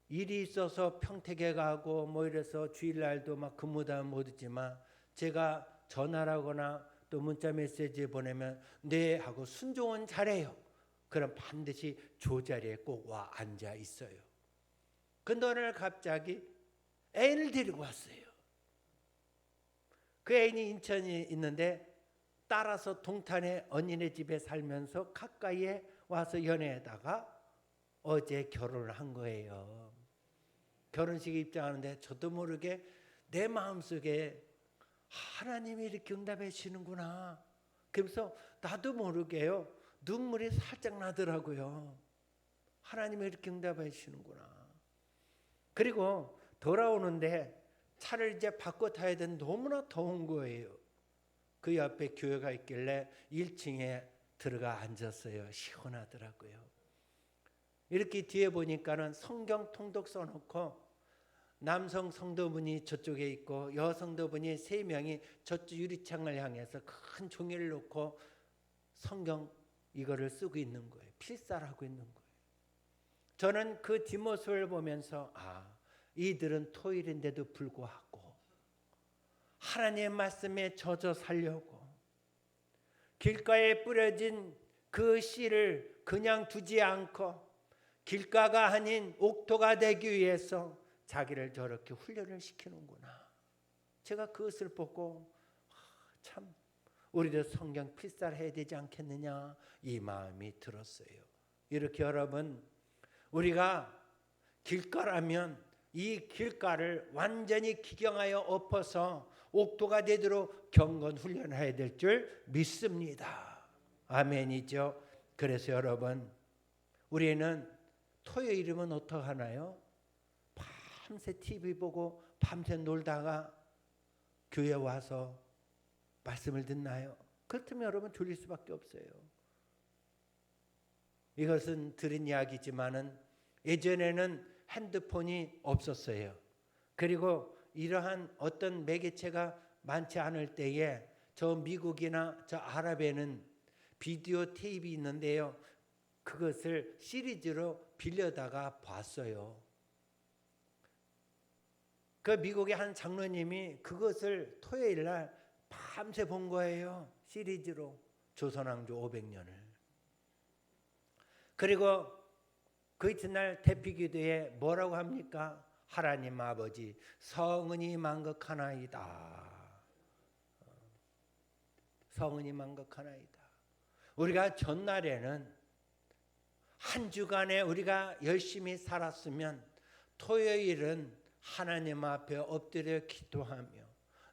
일이 있어서 평택에 가고 뭐 이래서 주일날도 막 근무도 못 있지만 제가 전화를 하거나 또 문자 메시지 보내면 네 하고 순종은 잘해요. 그럼 반드시 저 자리에 꼭 와 앉아 있어요. 근데 오늘 갑자기 애인을 데리고 왔어요. 그 애인이 인천에 있는데 따라서 동탄에 언니네 집에 살면서 가까이에 와서 연애하다가 어제 결혼을 한 거예요. 결혼식에 입장하는데 저도 모르게 내 마음속에 하나님이 이렇게 응답해 주시는구나. 그래서 나도 모르게요. 눈물이 살짝 나더라고요. 하나님이 이렇게 응답해 주시는구나. 그리고 돌아오는데 차를 이제 바꿔 타야 되는데 너무나 더운 거예요. 그 옆에 교회가 있길래 1층에 들어가 앉았어요. 시원하더라고요. 이렇게 뒤에 보니까는 성경 통독 써놓고 남성 성도분이 저쪽에 있고 여성도분이 3명이 저쪽 유리창을 향해서 큰 종이를 놓고 성경 이거를 쓰고 있는 거예요. 필사하고 있는 거예요. 저는 그 뒷모습을 보면서 이들은 토요일인데도 불구하고 하나님의 말씀에 젖어 살려고 길가에 뿌려진 그 씨를 그냥 두지 않고 길가가 아닌 옥토가 되기 위해서 자기를 저렇게 훈련을 시키는구나. 제가 그것을 보고 참 우리도 성경 필사해야 되지 않겠느냐 이 마음이 들었어요. 이렇게 여러분 우리가 길가라면 이 길가를 완전히 기경하여 엎어서 옥토가 되도록 경건 훈련해야 될 줄 믿습니다. 아멘이죠. 그래서 여러분 우리는 토요일이면 어떻게 하나요? 밤새 TV 보고 밤새 놀다가 교회 와서 말씀을 듣나요? 그렇다면 여러분 졸릴 수밖에 없어요. 이것은 들은 이야기지만은 예전에는 핸드폰이 없었어요. 그리고 이러한 어떤 매개체가 많지 않을 때에 저 미국이나 저 아랍에는 비디오 테이프 있는데요. 그것을 시리즈로 빌려다가 봤어요. 그 미국의 한 장로님이 그것을 토요일 날 밤새 본 거예요. 시리즈로 조선왕조 500년을. 그리고 그 이튿날 대피기도에 뭐라고 합니까? 하나님 아버지 성은이 만극하나이다. 성은이 만극하나이다. 우리가 전날에는 한 주간에 우리가 열심히 살았으면 토요일은 하나님 앞에 엎드려 기도하며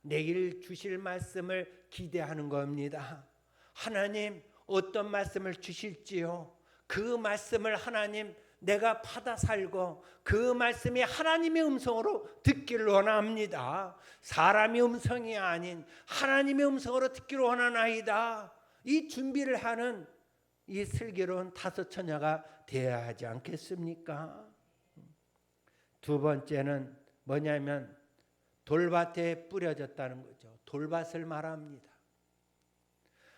내일 주실 말씀을 기대하는 겁니다. 하나님 어떤 말씀을 주실지요? 그 말씀을 하나님 내가 받아 살고 그 말씀이 하나님의 음성으로 듣기를 원합니다. 사람의 음성이 아닌 하나님의 음성으로 듣기를 원하나이다. 이 준비를 하는 이 슬기로운 다섯 처녀가 되어야 하지 않겠습니까? 두 번째는 뭐냐면 돌밭에 뿌려졌다는 거죠. 돌밭을 말합니다.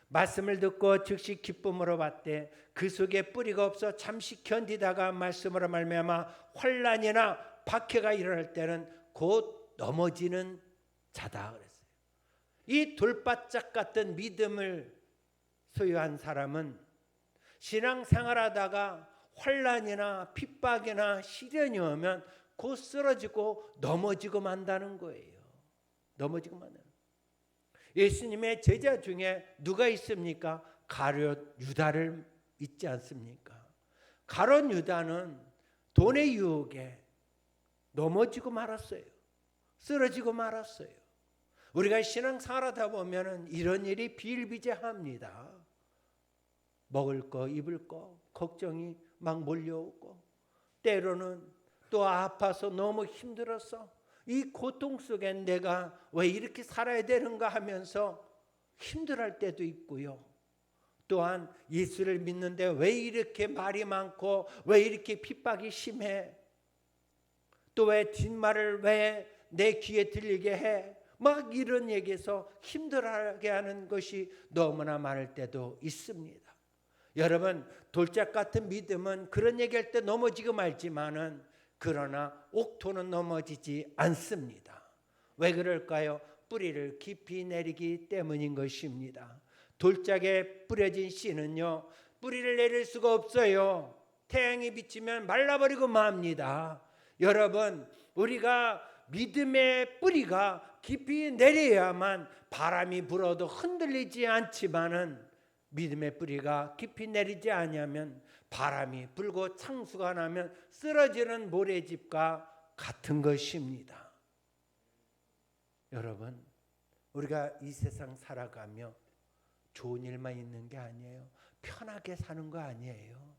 말씀을 듣고 즉시 기쁨으로 받되 그 속에 뿌리가 없어 잠시 견디다가 말씀으로 말미암아 환난이나 박해가 일어날 때는 곧 넘어지는 자다 그랬어요. 이 돌바짝 같은 믿음을 소유한 사람은 신앙생활하다가 환난이나 핍박이나 시련이 오면 곧 쓰러지고 넘어지고 만다는 거예요. 넘어지고 만다는 거예요. 예수님의 제자 중에 누가 있습니까? 가룟 유다를 있지 않습니까? 가룟 유다는 돈의 유혹에 넘어지고 말았어요. 쓰러지고 말았어요. 우리가 신앙생활하다 보면은 이런 일이 비일비재합니다. 먹을 거, 입을 거 걱정이 막 몰려오고 때로는 또 아파서 너무 힘들어서 이 고통 속에 내가 왜 이렇게 살아야 되는가 하면서 힘들어할 때도 있고요. 또한 예수를 믿는데 왜 이렇게 말이 많고 왜 이렇게 핍박이 심해? 또 왜 뒷말을 왜 내 귀에 들리게 해? 막 이런 얘기에서 힘들어하게 하는 것이 너무나 많을 때도 있습니다. 여러분, 돌짝 같은 믿음은 그런 얘기할 때 넘어지고 말지만은 그러나 옥토는 넘어지지 않습니다. 왜 그럴까요? 뿌리를 깊이 내리기 때문인 것입니다. 돌짝에 뿌려진 씨는요, 뿌리를 내릴 수가 없어요. 태양이 비치면 말라버리고 맙니다. 여러분, 우리가 믿음의 뿌리가 깊이 내려야만 바람이 불어도 흔들리지 않지만은 믿음의 뿌리가 깊이 내리지 않으면 바람이 불고 창수가 나면 쓰러지는 모래집과 같은 것입니다. 여러분, 우리가 이 세상 살아가며 좋은 일만 있는 게 아니에요. 편하게 사는 거 아니에요.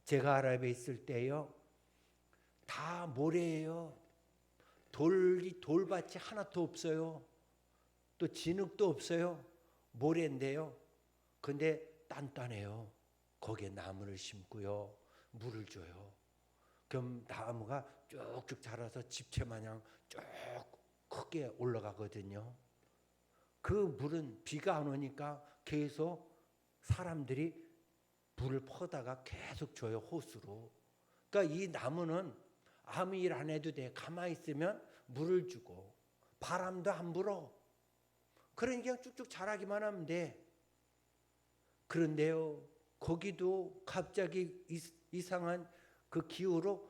제가 아랍에 있을 때요, 다 모래예요. 돌밭이 하나도 없어요. 또 진흙도 없어요. 모래인데요. 근데 단단해요. 거기에 나무를 심고요, 물을 줘요. 그럼 나무가 쭉쭉 자라서 집채 마냥 쭉 크게 올라가거든요. 그 물은 비가 안 오니까 계속 사람들이 물을 퍼다가 계속 줘요, 호수로. 그러니까 이 나무는 아무 일 안 해도 돼. 가만히 있으면 물을 주고 바람도 안 불어. 그러니까 그냥 쭉쭉 자라기만 하면 돼. 그런데요, 거기도 갑자기 이상한 그 기후로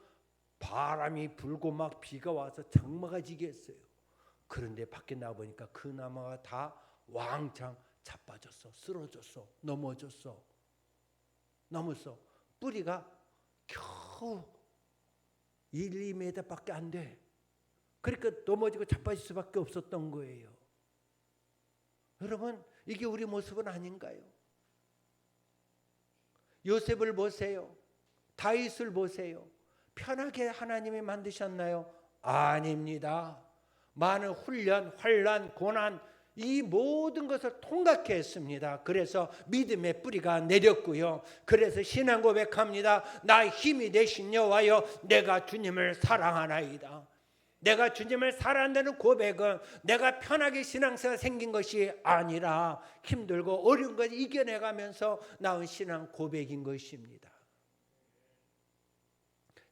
바람이 불고 막 비가 와서 장마가 지게 했어요. 그런데 밖에 나보니까 그 나무가 다 왕창 자빠졌어. 쓰러졌어. 넘어졌어. 뿌리가 겨우 1, 2m 밖에 안 돼. 그러니까 넘어지고 자빠질 수밖에 없었던 거예요. 여러분, 이게 우리 모습은 아닌가요? 요셉을 보세요. 다윗을 보세요. 편하게 하나님이 만드셨나요? 아닙니다. 많은 훈련, 환난, 고난, 이 모든 것을 통과케 했습니다. 그래서 믿음의 뿌리가 내렸고요. 그래서 신앙 고백합니다. 나의 힘이 되신 여호와여, 내가 주님을 사랑하나이다. 내가 주님을 사랑한다는 고백은 내가 편하게 신앙생활 생긴 것이 아니라 힘들고 어려운 걸 이겨내가면서 나온 신앙 고백인 것입니다.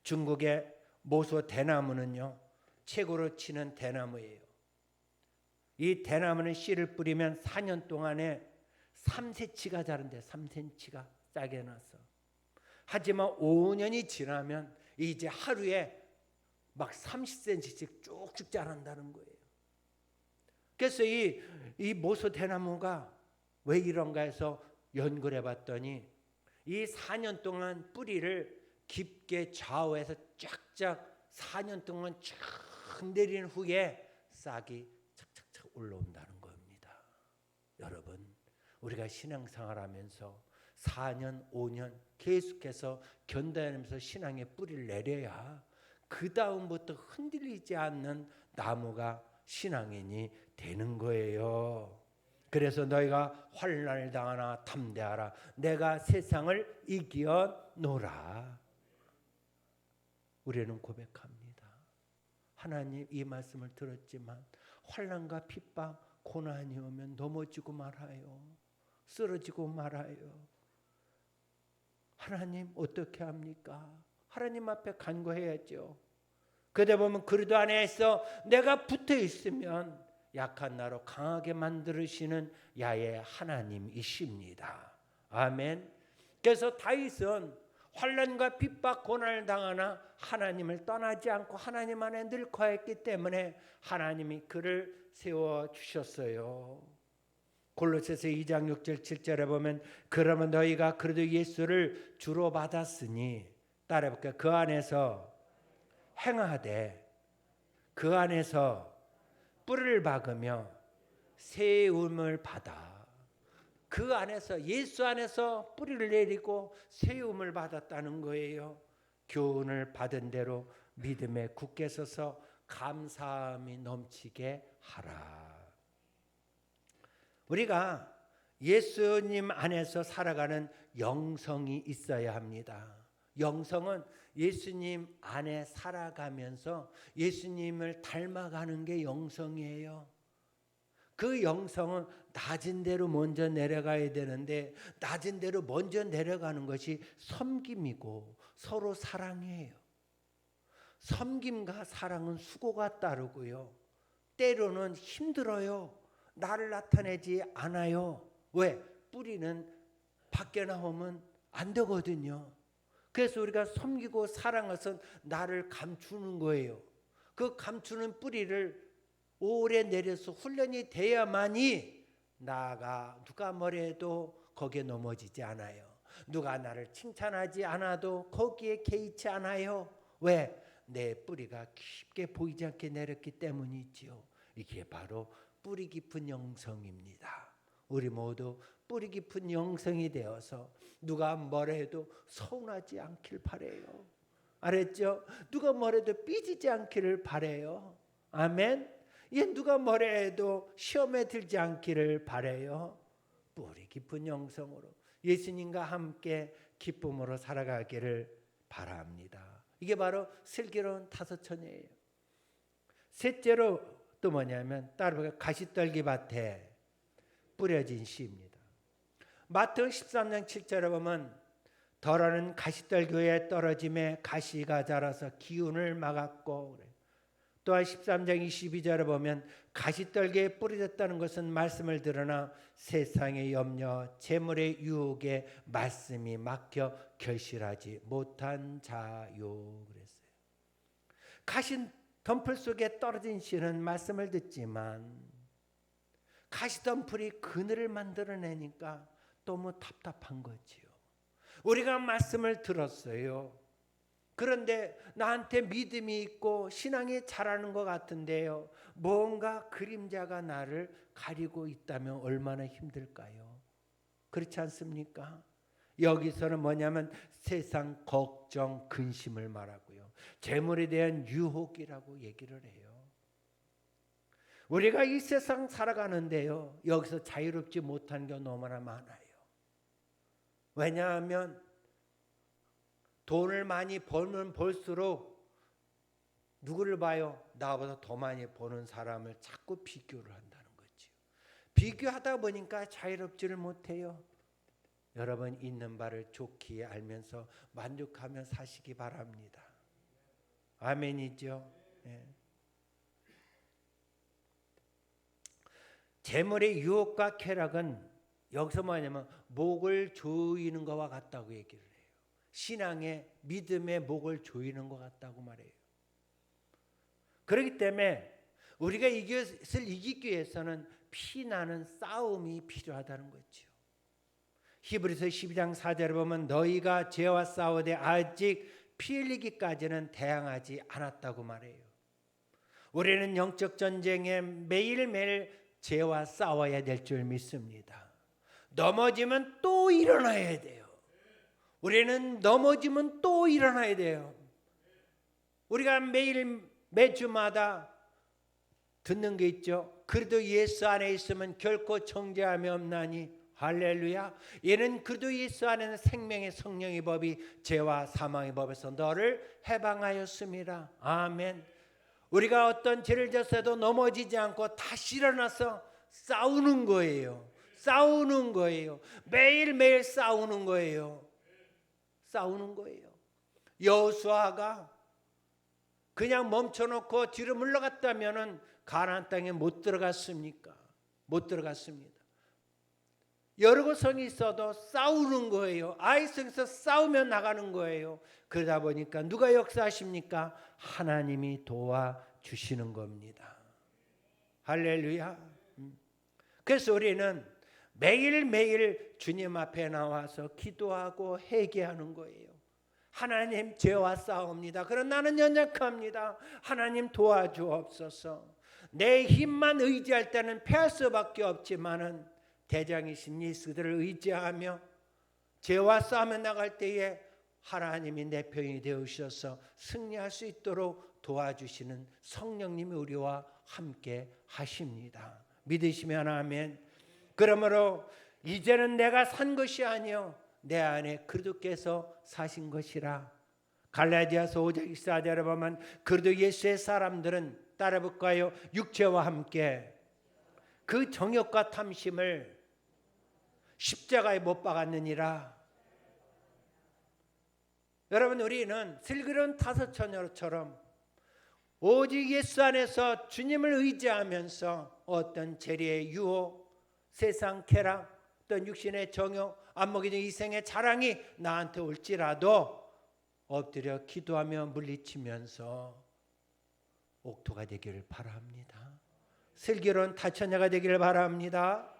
중국의 모소 대나무는요, 최고로 치는 대나무예요. 이 대나무는 씨를 뿌리면 4년 동안에 3cm가 자란대. 3cm가 싸게 나서. 하지만 5년이 지나면 이제 하루에 막 30cm씩 쭉쭉 자란다는 거예요. 그래서 이 모소 대나무가 왜 이런가 해서 연구를 해봤더니 이 4년 동안 뿌리를 깊게 좌우해서 쫙쫙 4년 동안 쫙 내린 후에 싹이 착착착 올라온다는 겁니다. 여러분, 우리가 신앙생활하면서 4년, 5년 계속해서 견뎌내면서 신앙의 뿌리를 내려야 그 다음부터 흔들리지 않는 나무가 신앙인이 되는 거예요. 그래서 너희가 환난을 당하나 담대하라. 내가 세상을 이겨노라. 우리는 고백합니다. 하나님 이 말씀을 들었지만 환난과 핍박, 고난이 오면 넘어지고 말아요. 쓰러지고 말아요. 하나님 어떻게 합니까? 하나님 앞에 간구해야죠. 그러다 보면 그리도 안에서 내가 붙어 있으면 약한 나로 강하게 만들으시는 야의 하나님이십니다. 아멘. 그래서 다윗은 환난과 핍박 고난을 당하나 하나님을 떠나지 않고 하나님 안에 늘 거했기 때문에 하나님이 그를 세워주셨어요. 골로새서 2장 6절 7절에 보면 그러면 너희가 그래도 예수를 주로 받았으니 따라해볼게요. 그 안에서 행하되 그 안에서 뿌리를 박으며 세움을 받아. 그 안에서 예수 안에서 뿌리를 내리고 세움을 받았다는 거예요. 교훈을 받은 대로 믿음에 굳게 서서 감사함이 넘치게 하라. 우리가 예수님 안에서 살아가는 영성이 있어야 합니다. 영성은 예수님 안에 살아가면서 예수님을 닮아가는 게 영성이에요. 그 영성은 낮은 데로 먼저 내려가야 되는데 낮은 데로 먼저 내려가는 것이 섬김이고 서로 사랑이에요. 섬김과 사랑은 수고가 따르고요. 때로는 힘들어요. 나를 나타내지 않아요. 왜? 뿌리는 밖에 나오면 안 되거든요. 그래서 우리가 섬기고 사랑하는 것은 나를 감추는 거예요. 그 감추는 뿌리를 오래 내려서 훈련이 돼야만이 나가 누가 뭐래도 거기에 넘어지지 않아요. 누가 나를 칭찬하지 않아도 거기에 개의치 않아요. 왜? 내 뿌리가 깊게 보이지 않게 내렸기 때문이지요. 이게 바로 뿌리 깊은 영성입니다. 우리 모두 뿌리 깊은 영성이 되어서 누가 뭐래도 서운하지 않길 바래요. 알았죠? 누가 뭐래도 삐지지 않기를 바래요. 아멘. 누가 뭐래도 시험에 들지 않기를 바래요. 뿌리 깊은 영성으로 예수님과 함께 기쁨으로 살아가기를 바랍니다. 이게 바로 슬기로운 타서천이에요. 셋째로 또 뭐냐면 따라보니까 가시떨기 밭에 뿌려진 씨입니다. 마태복음 13장 7절에 보면 덜어는 가시떨기에 떨어짐에 가시가 자라서 기운을 막았고 그래요. 또한 13장 22절에 보면 가시떨기에 뿌려졌다는 것은 말씀을 들으나 세상의 염려, 재물의 유혹에 말씀이 막혀 결실하지 못한 자요 그랬어요. 가시 덤불 속에 떨어진 씨는 말씀을 듣지만 가시 덤불이 그늘을 만들어내니까 너무 답답한 거지요. 우리가 말씀을 들었어요. 그런데 나한테 믿음이 있고 신앙이 자라는 것 같은데요. 뭔가 그림자가 나를 가리고 있다면 얼마나 힘들까요? 그렇지 않습니까? 여기서는 뭐냐면 세상 걱정, 근심을 말하고요. 재물에 대한 유혹이라고 얘기를 해요. 우리가 이 세상 살아가는데요. 여기서 자유롭지 못한 게 너무나 많아요. 왜냐하면 돈을 많이 벌면 벌수록 누구를 봐요? 나보다 더 많이 버는 사람을 자꾸 비교를 한다는 거죠. 비교하다 보니까 자유롭지를 못해요. 여러분 있는 바를 좋게 알면서 만족하며 사시기 바랍니다. 아멘이죠. 네. 재물의 유혹과 쾌락은 여기서 뭐냐면 목을 조이는 것과 같다고 얘기를 해요. 신앙의 믿음의 목을 조이는 것 같다고 말해요. 그렇기 때문에 우리가 이것을 이기기 위해서는 피나는 싸움이 필요하다는 거죠. 히브리서 12장 4절에 보면 너희가 죄와 싸우되 아직 피 흘리기까지는 대항하지 않았다고 말해요. 우리는 영적 전쟁에 매일매일 죄와 싸워야 될 줄 믿습니다. 넘어지면 또 일어나야 돼요. 우리는 넘어지면 또 일어나야 돼요. 우리가 매주마다 듣는 게 있죠. 그래도 예수 안에 있으면 결코 정죄함이 없나니 할렐루야. 이는 그도 예수 안에는 생명의 성령의 법이 죄와 사망의 법에서 너를 해방하였습니다. 아멘. 우리가 어떤 죄를 졌어도 넘어지지 않고 다시 일어나서 싸우는 거예요. 싸우는 거예요. 매일매일 싸우는 거예요. 싸우는 거예요. 여호수아가 그냥 멈춰놓고 뒤로 물러갔다면은 가나안 땅에 못 들어갔습니까? 못 들어갔습니다. 여러 성이 있어도 싸우는 거예요. 아이성에서 싸우며 나가는 거예요. 그러다 보니까 누가 역사하십니까? 하나님이 도와주시는 겁니다. 할렐루야. 그래서 우리는 매일매일 주님 앞에 나와서 기도하고 회개하는 거예요. 하나님, 죄와 싸웁니다. 그러나 나는 연약합니다. 하나님 도와주옵소서. 내 힘만 의지할 때는 패할 수밖에 없지만은 대장이신 예수들을 의지하며 죄와 싸움에 나갈 때에 하나님이 내 편이 되어주셔서 승리할 수 있도록 도와주시는 성령님이 우리와 함께 하십니다. 믿으시면 아멘. 그러므로 이제는 내가 산 것이 아니요 내 안에 그리스도께서 사신 것이라. 갈라디아서 5장 24절에 보면 그리스도 예수의 사람들은 따라볼까요? 육체와 함께 그 정욕과 탐심을 십자가에 못 박았느니라. 여러분, 우리는 슬기로운 다섯처녀처럼 오직 예수 안에서 주님을 의지하면서 어떤 재리의 유혹, 세상 쾌락, 어떤 육신의 정욕, 안목의 이생의 자랑이 나한테 올지라도 엎드려 기도하며 물리치면서 옥토가 되기를 바랍니다. 슬기로운 다처녀가 되기를 바랍니다.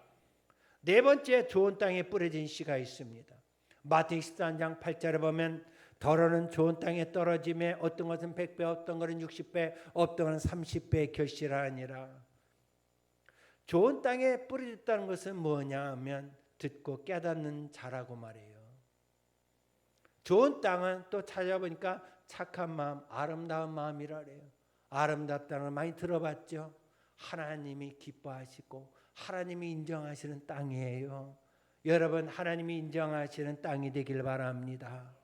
네 번째, 좋은 땅에 뿌려진 씨가 있습니다. 마태복음 13장 8절에 보면 더러는 좋은 땅에 떨어짐에 어떤 것은 100배, 어떤 것은 60배, 어떤 것은 30배의 결실하니라. 좋은 땅에 뿌려졌다는 것은 뭐냐 하면 듣고 깨닫는 자라고 말해요. 좋은 땅은 또 찾아보니까 착한 마음, 아름다운 마음이라 그래요. 아름답다는 걸 많이 들어봤죠. 하나님이 기뻐하시고 하나님이 인정하시는 땅이에요. 여러분, 하나님이 인정하시는 땅이 되길 바랍니다.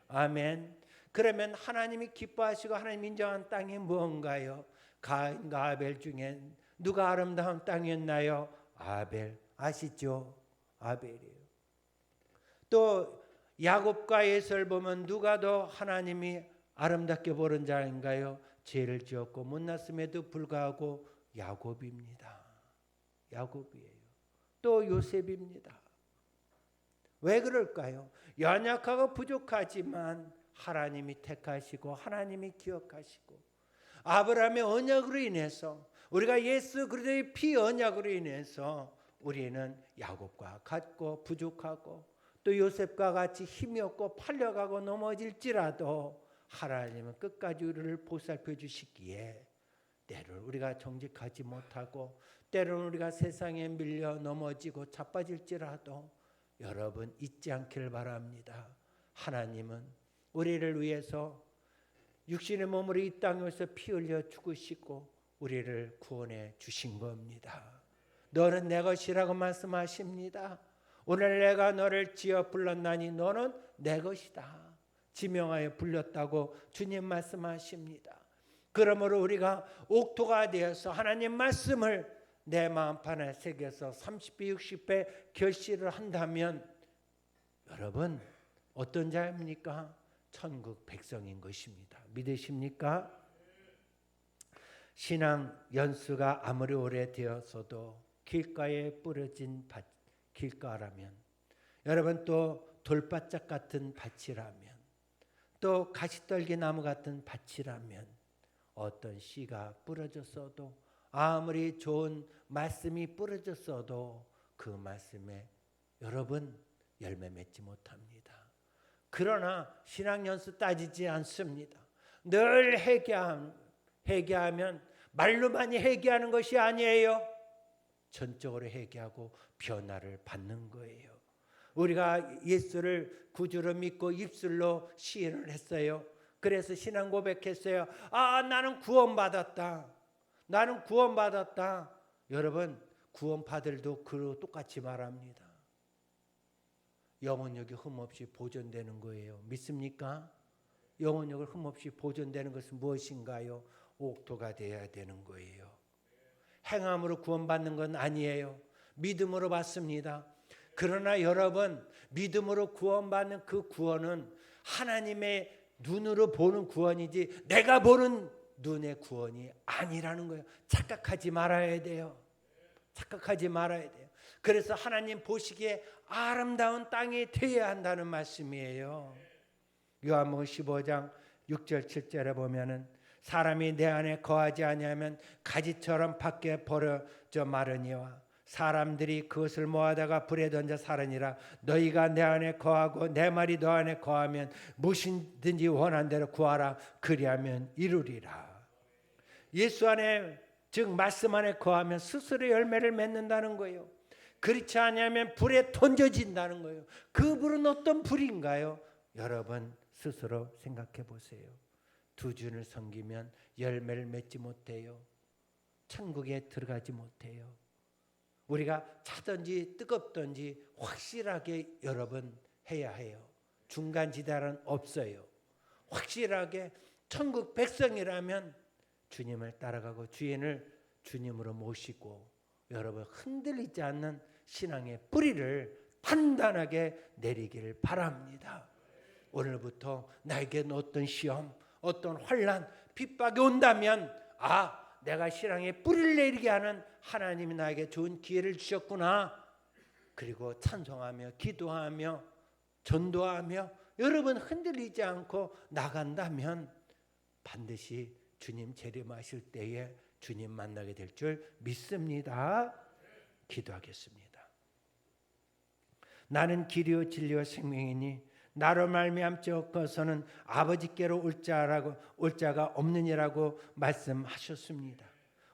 아멘. 그러면 하나님이 기뻐하시고 하나님이 인정한 땅이 무언가요? 가인과 아벨 중에 누가 아름다운 땅이었나요? 아벨. 아시죠? 아벨이에요. 또 야곱과 에서를 보면 누가 더 하나님이 아름답게 보는 자인가요? 죄를 지었고 못났음에도 불구하고 야곱입니다. 야곱이에요. 또 요셉입니다. 왜 그럴까요? 연약하고 부족하지만 하나님이 택하시고 하나님이 기억하시고 아브라함의 언약으로 인해서 우리가 예수 그리스도의 피 언약으로 인해서 우리는 야곱과 같고 부족하고 또 요셉과 같이 힘이 없고 팔려가고 넘어질지라도 하나님은 끝까지 우리를 보살펴 주시기에 때로는 우리가 정직하지 못하고 때로는 우리가 세상에 밀려 넘어지고 자빠질지라도 여러분 잊지 않기를 바랍니다. 하나님은 우리를 위해서 육신의 몸으로 이 땅에서 피 흘려 죽으시고 우리를 구원해 주신 겁니다. 너는 내 것이라고 말씀하십니다. 오늘 내가 너를 지어 불렀나니 너는 내 것이다. 지명하여 불렸다고 주님 말씀하십니다. 그러므로 우리가 옥토가 되어서 하나님 말씀을 내 마음판에 새겨서 30배 60배 결실을 한다면 여러분 어떤 자입니까? 천국 백성인 것입니다. 믿으십니까? 신앙 연수가 아무리 오래되었어도 길가에 뿌려진 밭, 길가라면 여러분 또 돌바짝 같은 밭이라면 또 가시떨기 나무 같은 밭이라면 어떤 씨가 뿌려졌어도 아무리 좋은 말씀이 뿌려졌어도 그 말씀에 여러분 열매 맺지 못합니다. 그러나 신앙 연수 따지지 않습니다. 늘 회개하면 말로만이 회개하는 것이 아니에요. 전적으로 회개하고 변화를 받는 거예요. 우리가 예수를 구주로 믿고 입술로 시인을 했어요. 그래서 신앙 고백했어요. 아, 나는 구원받았다. 나는 구원받았다. 여러분 구원받을도 그 똑같이 말합니다. 영혼력이 흠없이 보존되는 거예요. 믿습니까? 영혼력을 흠없이 보존되는 것은 무엇인가요? 옥토가 되어야 되는 거예요. 행함으로 구원받는 건 아니에요. 믿음으로 받습니다. 그러나 여러분, 믿음으로 구원받는 그 구원은 하나님의 눈으로 보는 구원이지 내가 보는 눈의 구원이 아니라는 거예요. 착각하지 말아야 돼요. 착각하지 말아야 돼요. 그래서 하나님 보시기에 아름다운 땅이 되어야 한다는 말씀이에요. 요한복음 15장 6절 7절에 보면은 사람이 내 안에 거하지 아니하면 가지처럼 밖에 버려져 마르니와 사람들이 그것을 모아다가 불에 던져 사르니라. 너희가 내 안에 거하고 내 말이 너 안에 거하면 무엇이든지 원한 대로 구하라. 그리하면 이루리라. 예수 안에, 즉 말씀 안에 거하면 스스로 열매를 맺는다는 거예요. 그렇지 않으면 불에 던져진다는 거예요. 그 불은 어떤 불인가요? 여러분 스스로 생각해 보세요. 두 주를 섬기면 열매를 맺지 못해요. 천국에 들어가지 못해요. 우리가 차든지 뜨겁든지 확실하게 여러분 해야 해요. 중간지대는 없어요. 확실하게 천국 백성이라면 주님을 따라가고 주인을 주님으로 모시고 여러분 흔들리지 않는 신앙의 뿌리를 단단하게 내리기를 바랍니다. 오늘부터 나에게는 어떤 시험, 어떤 환난, 핍박이 온다면 내가 신앙의 뿌리를 내리게 하는 하나님이 나에게 좋은 기회를 주셨구나. 그리고 찬송하며 기도하며 전도하며 여러분 흔들리지 않고 나간다면 반드시 주님 재림하실 때에 주님 만나게 될 줄 믿습니다. 기도하겠습니다. 나는 길이요 진리요 생명이니 나로 말미암고서는 아버지께로 올 자가 없느니라고 말씀하셨습니다.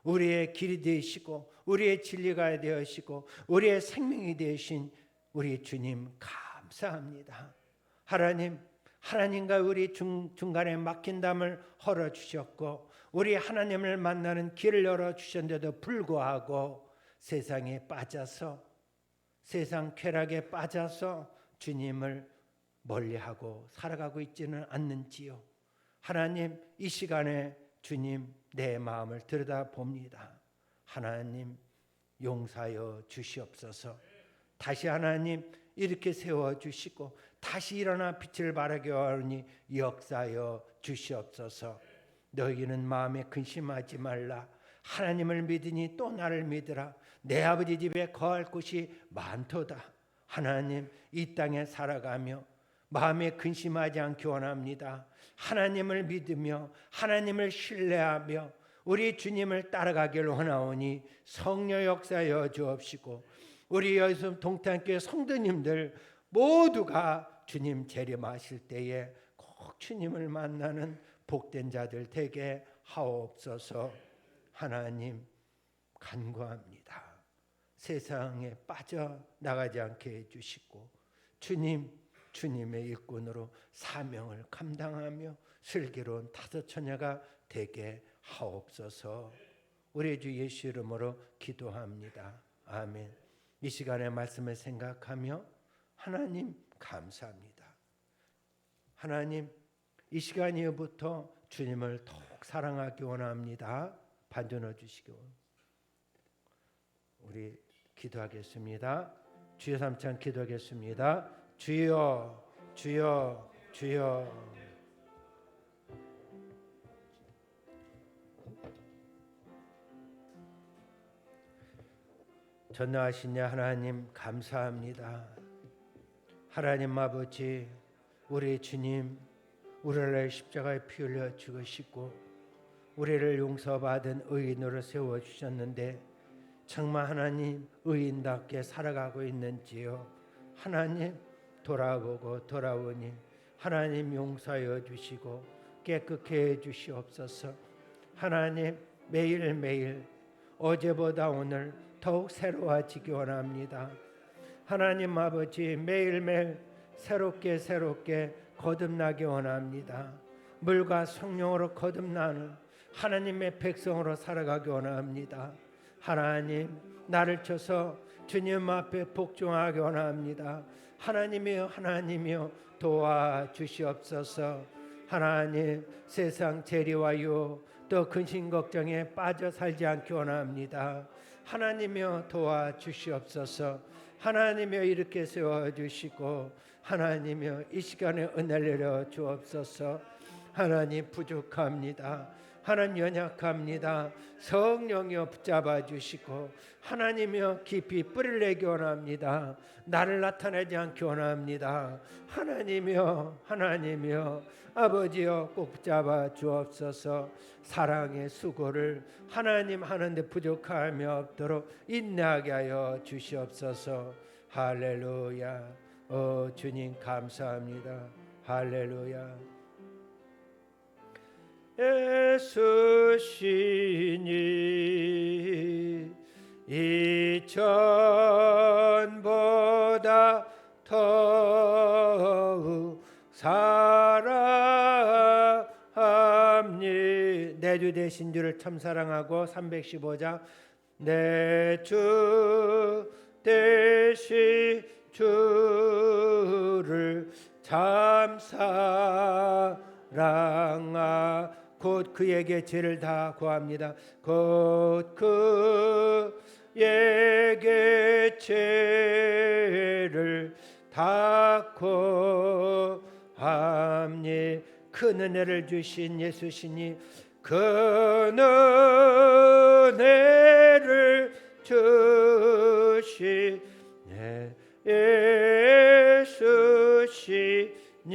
우리의 길이 되시고 우리의 진리가 되시고 우리의 생명이 되신 우리 주님 감사합니다. 하나님과 우리 중간에 막힌 담을 헐어주셨고 우리 하나님을 만나는 길을 열어주셨는데도 불구하고 세상에 빠져서 세상 쾌락에 빠져서 주님을 멀리하고 살아가고 있지는 않는지요. 하나님 이 시간에 주님 내 마음을 들여다봅니다. 하나님 용서하여 주시옵소서. 다시 하나님 이렇게 세워주시고 다시 일어나 빛을 발하게 하오니 역사하여 주시옵소서. 너희는 마음에 근심하지 말라. 하나님을 믿으니 또 나를 믿으라. 내 아버지 집에 거할 곳이 많도다. 하나님 이 땅에 살아가며 마음에 근심하지 않기 원합니다. 하나님을 믿으며 하나님을 신뢰하며 우리 주님을 따라가기를 원하오니 성령 역사하여 주옵시고 우리 여기서 동탄교회 성도님들 모두가 주님 재림하실 때에 꼭 주님을 만나는 복된 자들 되게 하옵소서. 하나님 간구합니다. 세상에 빠져나가지 않게 해주시고 주님의 일꾼으로 사명을 감당하며 슬기로운 다섯 처녀가 되게 하옵소서. 우리 주 예수 이름으로 기도합니다. 아멘. 이 시간의 말씀을 생각하며 하나님 감사합니다. 하나님 이 시간 이후부터 주님을 더욱 사랑하기 원합니다. 반전해 주시기 원합니다. 우리 기도하겠습니다. 주여 삼창 기도하겠습니다. 주여 주여 주여. 전능하신 하나님 감사합니다. 하나님 아버지 우리 주님 우리를 십자가에 피 흘려 죽으시고 우리를 용서받은 의인으로 세워주셨는데 정말 하나님 의인답게 살아가고 있는지요. 하나님 돌아보고 돌아오니 하나님 용서하여 주시고 깨끗게 해 주시옵소서. 하나님 매일매일 어제보다 오늘 더욱 새로워지기 원합니다. 하나님 아버지 매일매일 새롭게 거듭나기 원합니다. 물과 성령으로 거듭나는 하나님의 백성으로 살아가기 원합니다. 하나님 나를 쳐서 주님 앞에 복종하기 원합니다. 하나님이여 도와주시옵소서. 하나님 세상 재리와 유 또 근심 걱정에 빠져 살지 않기 원합니다. 하나님이여 도와주시옵소서. 하나님이여 이렇게 세워주시고 하나님이여 이 시간에 은혜를 내려 주옵소서. 하나님 부족합니다. 하나님 연약합니다. 성령이여 붙잡아 주시고 하나님이여 깊이 뿌리를 내기 원합니다. 나를 나타내지 않기 원합니다. 하나님이여 아버지여 꼭 붙잡아 주옵소서. 사랑의 수고를 하나님 하는데 부족함이 없도록 인내하게 하여 주시옵소서. 할렐루야. 주님 감사합니다. 할렐루야. 예수 신이 이전보다 더욱 사랑합니. 내 주 되신 주를 참 사랑하고 315장 내 주 되신 주를 참 사랑하 곧 그에게 죄를 다 구합니다. 곧 그에게 죄를 다 구합니. 큰 은혜를 주신 예수시니 그 은혜를 주신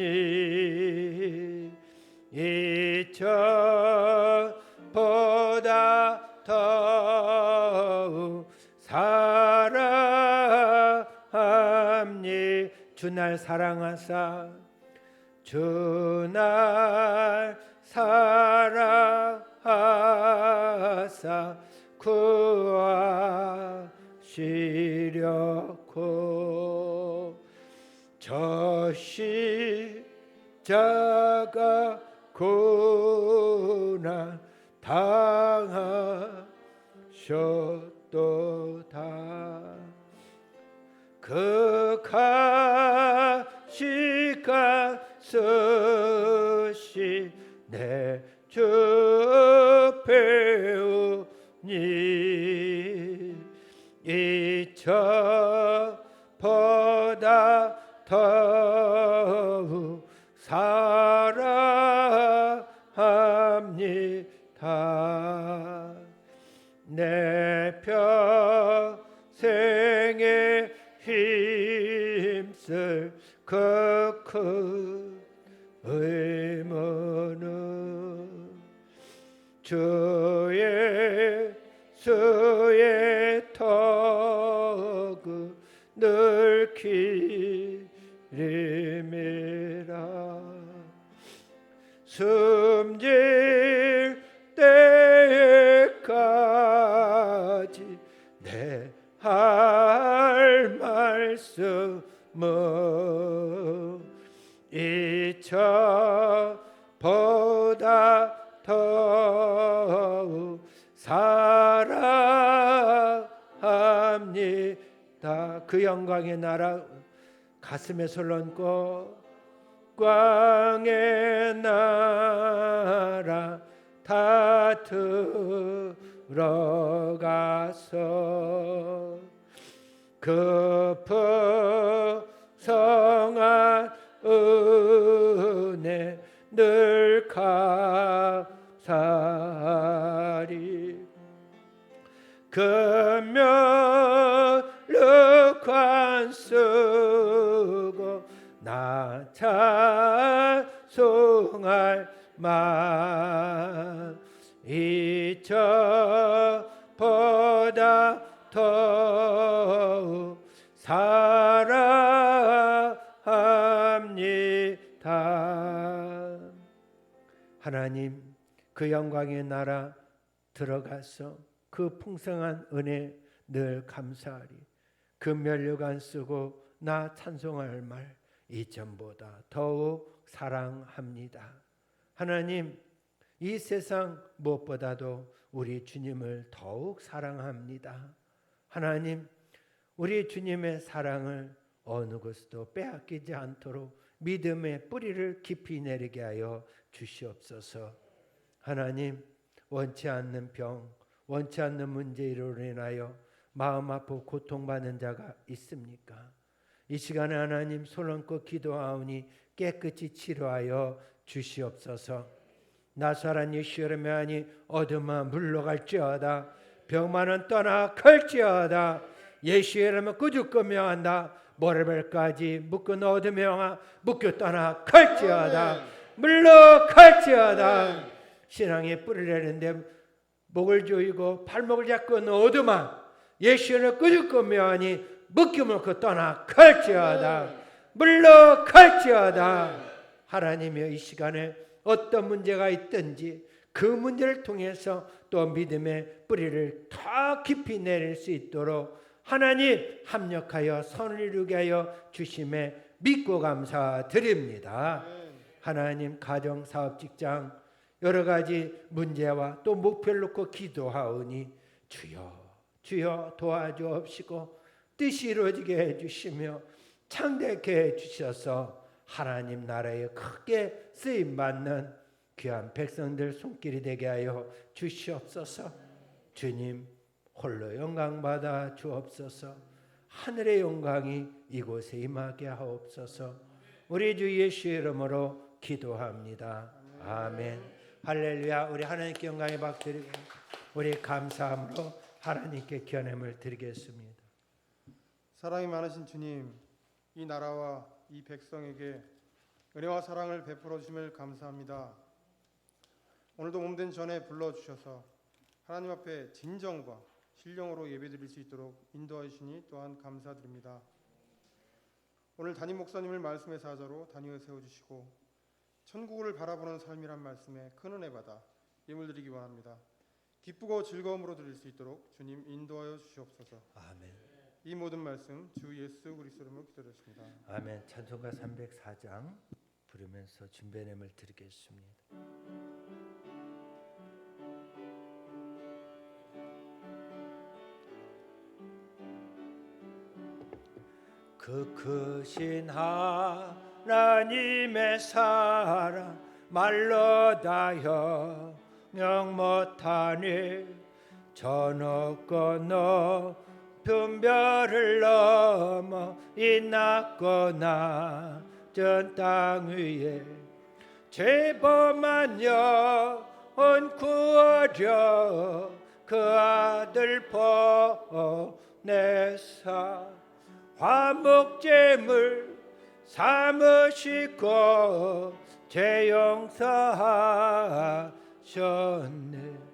예수시니 이전보다 더욱 사랑합니. 주날 사랑하사 주날 사랑하사 구하시려고 저 십자가 고난 당하셨도다. 그 가시가 쓰시 내 주 배우니 이전보다 더욱 사랑합니다. 내 평생에 힘쓸 그 큰 의무는 주 예수의 덕을 늘 기림이라. 숨질 때까지 내 할 말씀은 이전보다 더욱 사랑합니다. 그 영광의 나라 가슴에 솔론고 광의 나라 다 들어가서 그 풍성한 은혜 늘 감사리. 금면력관 쓰고 나 찬송할 만 이전보다 더욱 사랑합니다. 하나님 그 영광의 나라 들어가서 그 풍성한 은혜 늘 감사하리. 그 면류관 쓰고 나 찬송할 말 이전보다 더욱 사랑합니다. 하나님 이 세상 무엇보다도 우리 주님을 더욱 사랑합니다. 하나님 우리 주님의 사랑을 어느 것도 빼앗기지 않도록 믿음의 뿌리를 깊이 내리게 하여 주시옵소서. 하나님 원치 않는 병, 원치 않는 문제로 인하여 마음 아프고 고통받는 자가 있습니까? 이 시간에 하나님 손 얹고 기도하오니 깨끗이 치료하여 주시옵소서. 나사렛 예수의 명하니 어둠은 물러갈지어다. 병만은 떠나갈지어다. 예수의 이름은 꾸짖고 명한다. 모래별까지 묶은 어둠의 영아 묶여 떠나갈지어다. 물러갈지어다. 신앙의 뿌리를 내는데 목을 조이고 발목을 잡고 있는 어둠아 예수를 꾸짖고 명하니 묶여먹고 떠나갈지어다. 물러갈지어다. 하나님이여 이 시간에 어떤 문제가 있든지 그 문제를 통해서 또 믿음의 뿌리를 더 깊이 내릴 수 있도록 하나님 합력하여 선을 이루게 하여 주심에 믿고 감사드립니다. 하나님 가정, 사업, 직장 여러 가지 문제와 또 목표를 놓고 기도하오니 주여 도와주옵시고 뜻이 이루어지게 해주시며 창대케 해주셔서 하나님 나라에 크게 쓰임받는 귀한 백성들 손길이 되게 하여 주시옵소서. 주님 홀로 영광받아 주옵소서. 하늘의 영광이 이곳에 임하게 하옵소서. 우리 주 예수의 이름으로 기도합니다. 아멘. 할렐루야. 우리 하나님께 영광의 박 드리고 우리 감사함으로 하나님께 견함을 드리겠습니다. 사랑이 많으신 주님, 이 나라와 이 백성에게 은혜와 사랑을 베풀어 주심을 감사합니다. 오늘도 몸된 전에 불러주셔서 하나님 앞에 진정과 신령으로 예배드릴 수 있도록 인도하시니 또한 감사드립니다. 오늘 담임 목사님을 말씀의 사자로 단위에 세워주시고 천국을 바라보는 삶이란 말씀에 큰 은혜 받아 예물드리기 원합니다. 기쁘고 즐거움으로 드릴 수 있도록 주님 인도하여 주시옵소서. 아멘. 이 모든 말씀 주 예수 그리스도 이름으로 기도드렸습니다. 아멘. 찬송가 304장 부르면서 준비의 예물 드리겠습니다. 그 크신 하나님의 사랑 말로 다 형용 못하니 저 건너 별을 넘어 이 낮고 낮은 땅 위에 죄범한 영혼 구하려 그 아들 보내사 화목제물 삼으시고 죄 용서하셨네.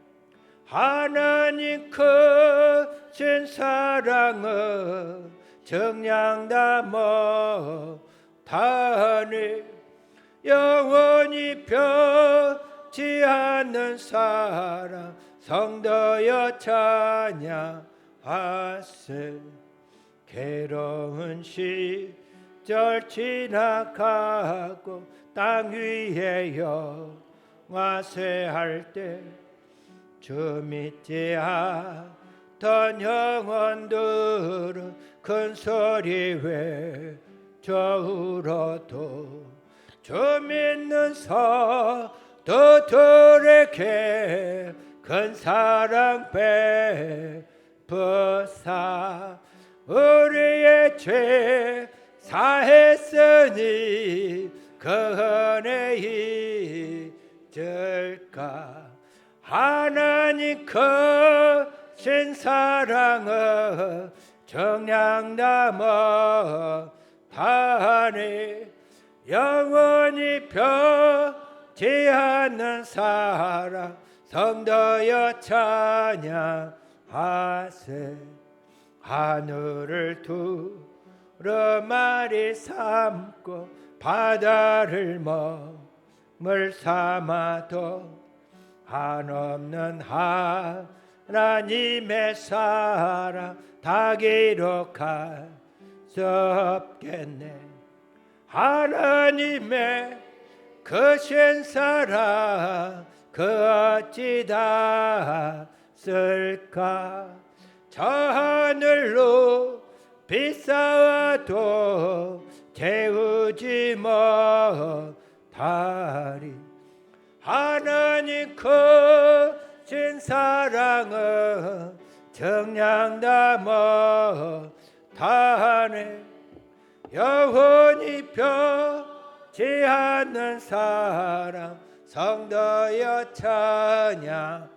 하나님 크신 사랑은 정량 다 못하니 영원히 변치 않는 사랑 성도여 찬양하세. 괴로운 시절 지나가고 땅 위에 영화세할 때 주 믿지 않던 영혼들은 큰 소리 외쳐울어도 주 믿는 성도들에게 큰 사랑 베푸사 우리의 죄 사했으니 그 은혜 잊을까. 하나님 크신 사랑은 정량 다 못하니 영원히 변치 않는 사랑 성도여 찬양하세. 하늘을 두루마리 삼고 바다를 머물 삼아도 한없는 하나님의 사랑 다 기록할 수 없겠네. 하나님의 크신 사랑 그 어찌 다 쓸까. 저 하늘로 비싸도 재우지 못하리. 하나님 크신 신 사랑은 정량 담아 다하네 영원히 변치 않는 사랑 성도여 찬양하세.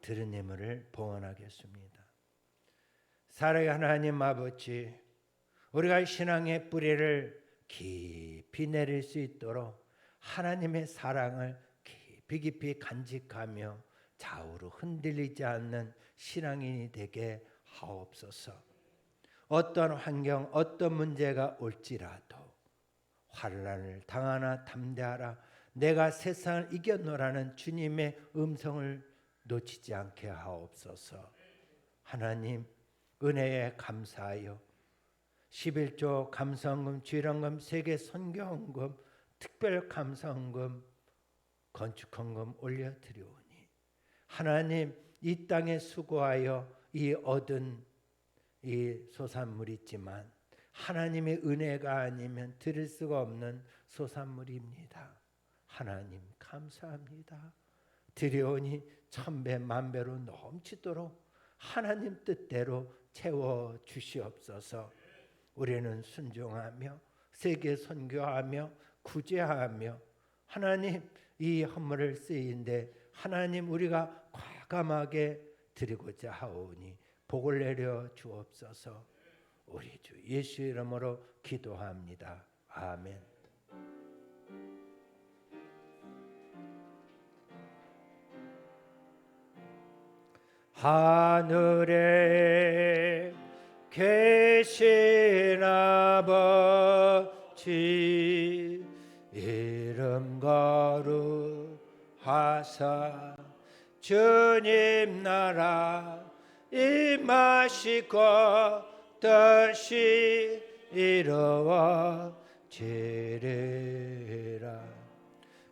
들은 예물을 봉헌하겠습니다. 사랑의 하나님 아버지, 우리가 신앙의 뿌리를 깊이 내릴 수 있도록 하나님의 사랑을 깊이 간직하며 좌우로 흔들리지 않는 신앙인이 되게 하옵소서. 어떤 환경, 어떤 문제가 올지라도 환난을 당하나 담대하라, 내가 세상을 이겨노라는 주님의 음성을 놓치지 않게 하옵소서. 하나님, 은혜에 감사하여 11조 감사헌금, 주일헌금, 세계 선교헌금, 특별 감사헌금, 건축헌금 올려드리오니 하나님, 이 땅에 수고하여 이 얻은 이 소산물이 있지만 하나님의 은혜가 아니면 드릴 수가 없는 소산물입니다. 하나님 감사합니다. 드려오니 천배 만배로 넘치도록 하나님 뜻대로 채워 주시옵소서. 우리는 순종하며 세계 선교하며 구제하며 하나님 이 헌물을 쓰인데 하나님 우리가 과감하게 드리고자 하오니 복을 내려 주옵소서. 우리 주 예수 이름으로 기도합니다. 아멘. 하늘에 계신 아버지 이름 거룩하사 주님 나라 임하시고 뜻이 이루어지리라.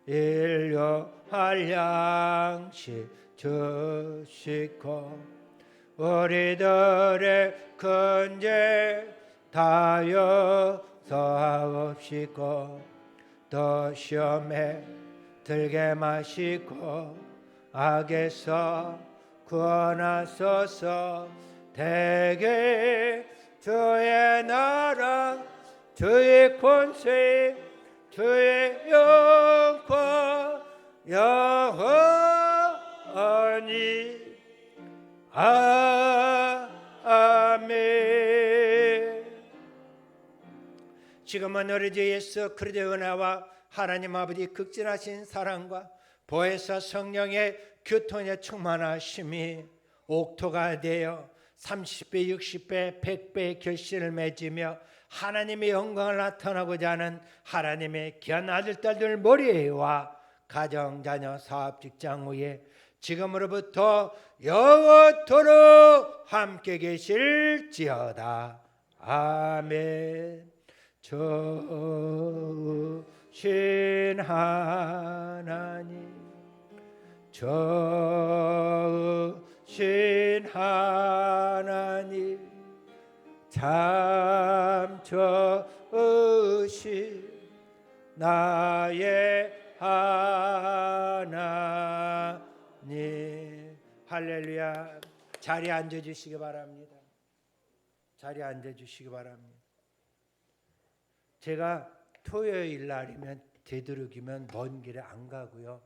인류 한량씩 주시고 우리들의 근죄 다용서하옵시고 또 시험에 들게 마시고 악에서 구원하소서. 대개 주의 나라 주의 권세 주의 영광 영원히 아멘. 지금은 우리 주 예수 그리스도의 은혜와 하나님 아버지 극진하신 사랑과 보혜사 성령의 교통에 충만하심이 옥토가 되어 30배, 60배, 100배의 결실을 맺으며 하나님의 영광을 나타나고자 하는 하나님의 귀한 아들딸들 머리와 가정, 자녀, 사업, 직장 위에 지금으로부터 영원토록 함께 계실지어다. 아멘. 주신 하나님, 주신 하나님, 참 좋으신 나의 하나님. 할렐루야. 자리에 앉아주시기 바랍니다. 자리에 앉아주시기 바랍니다. 제가 토요일 날이면 되도록이면 먼 길에 안 가고요.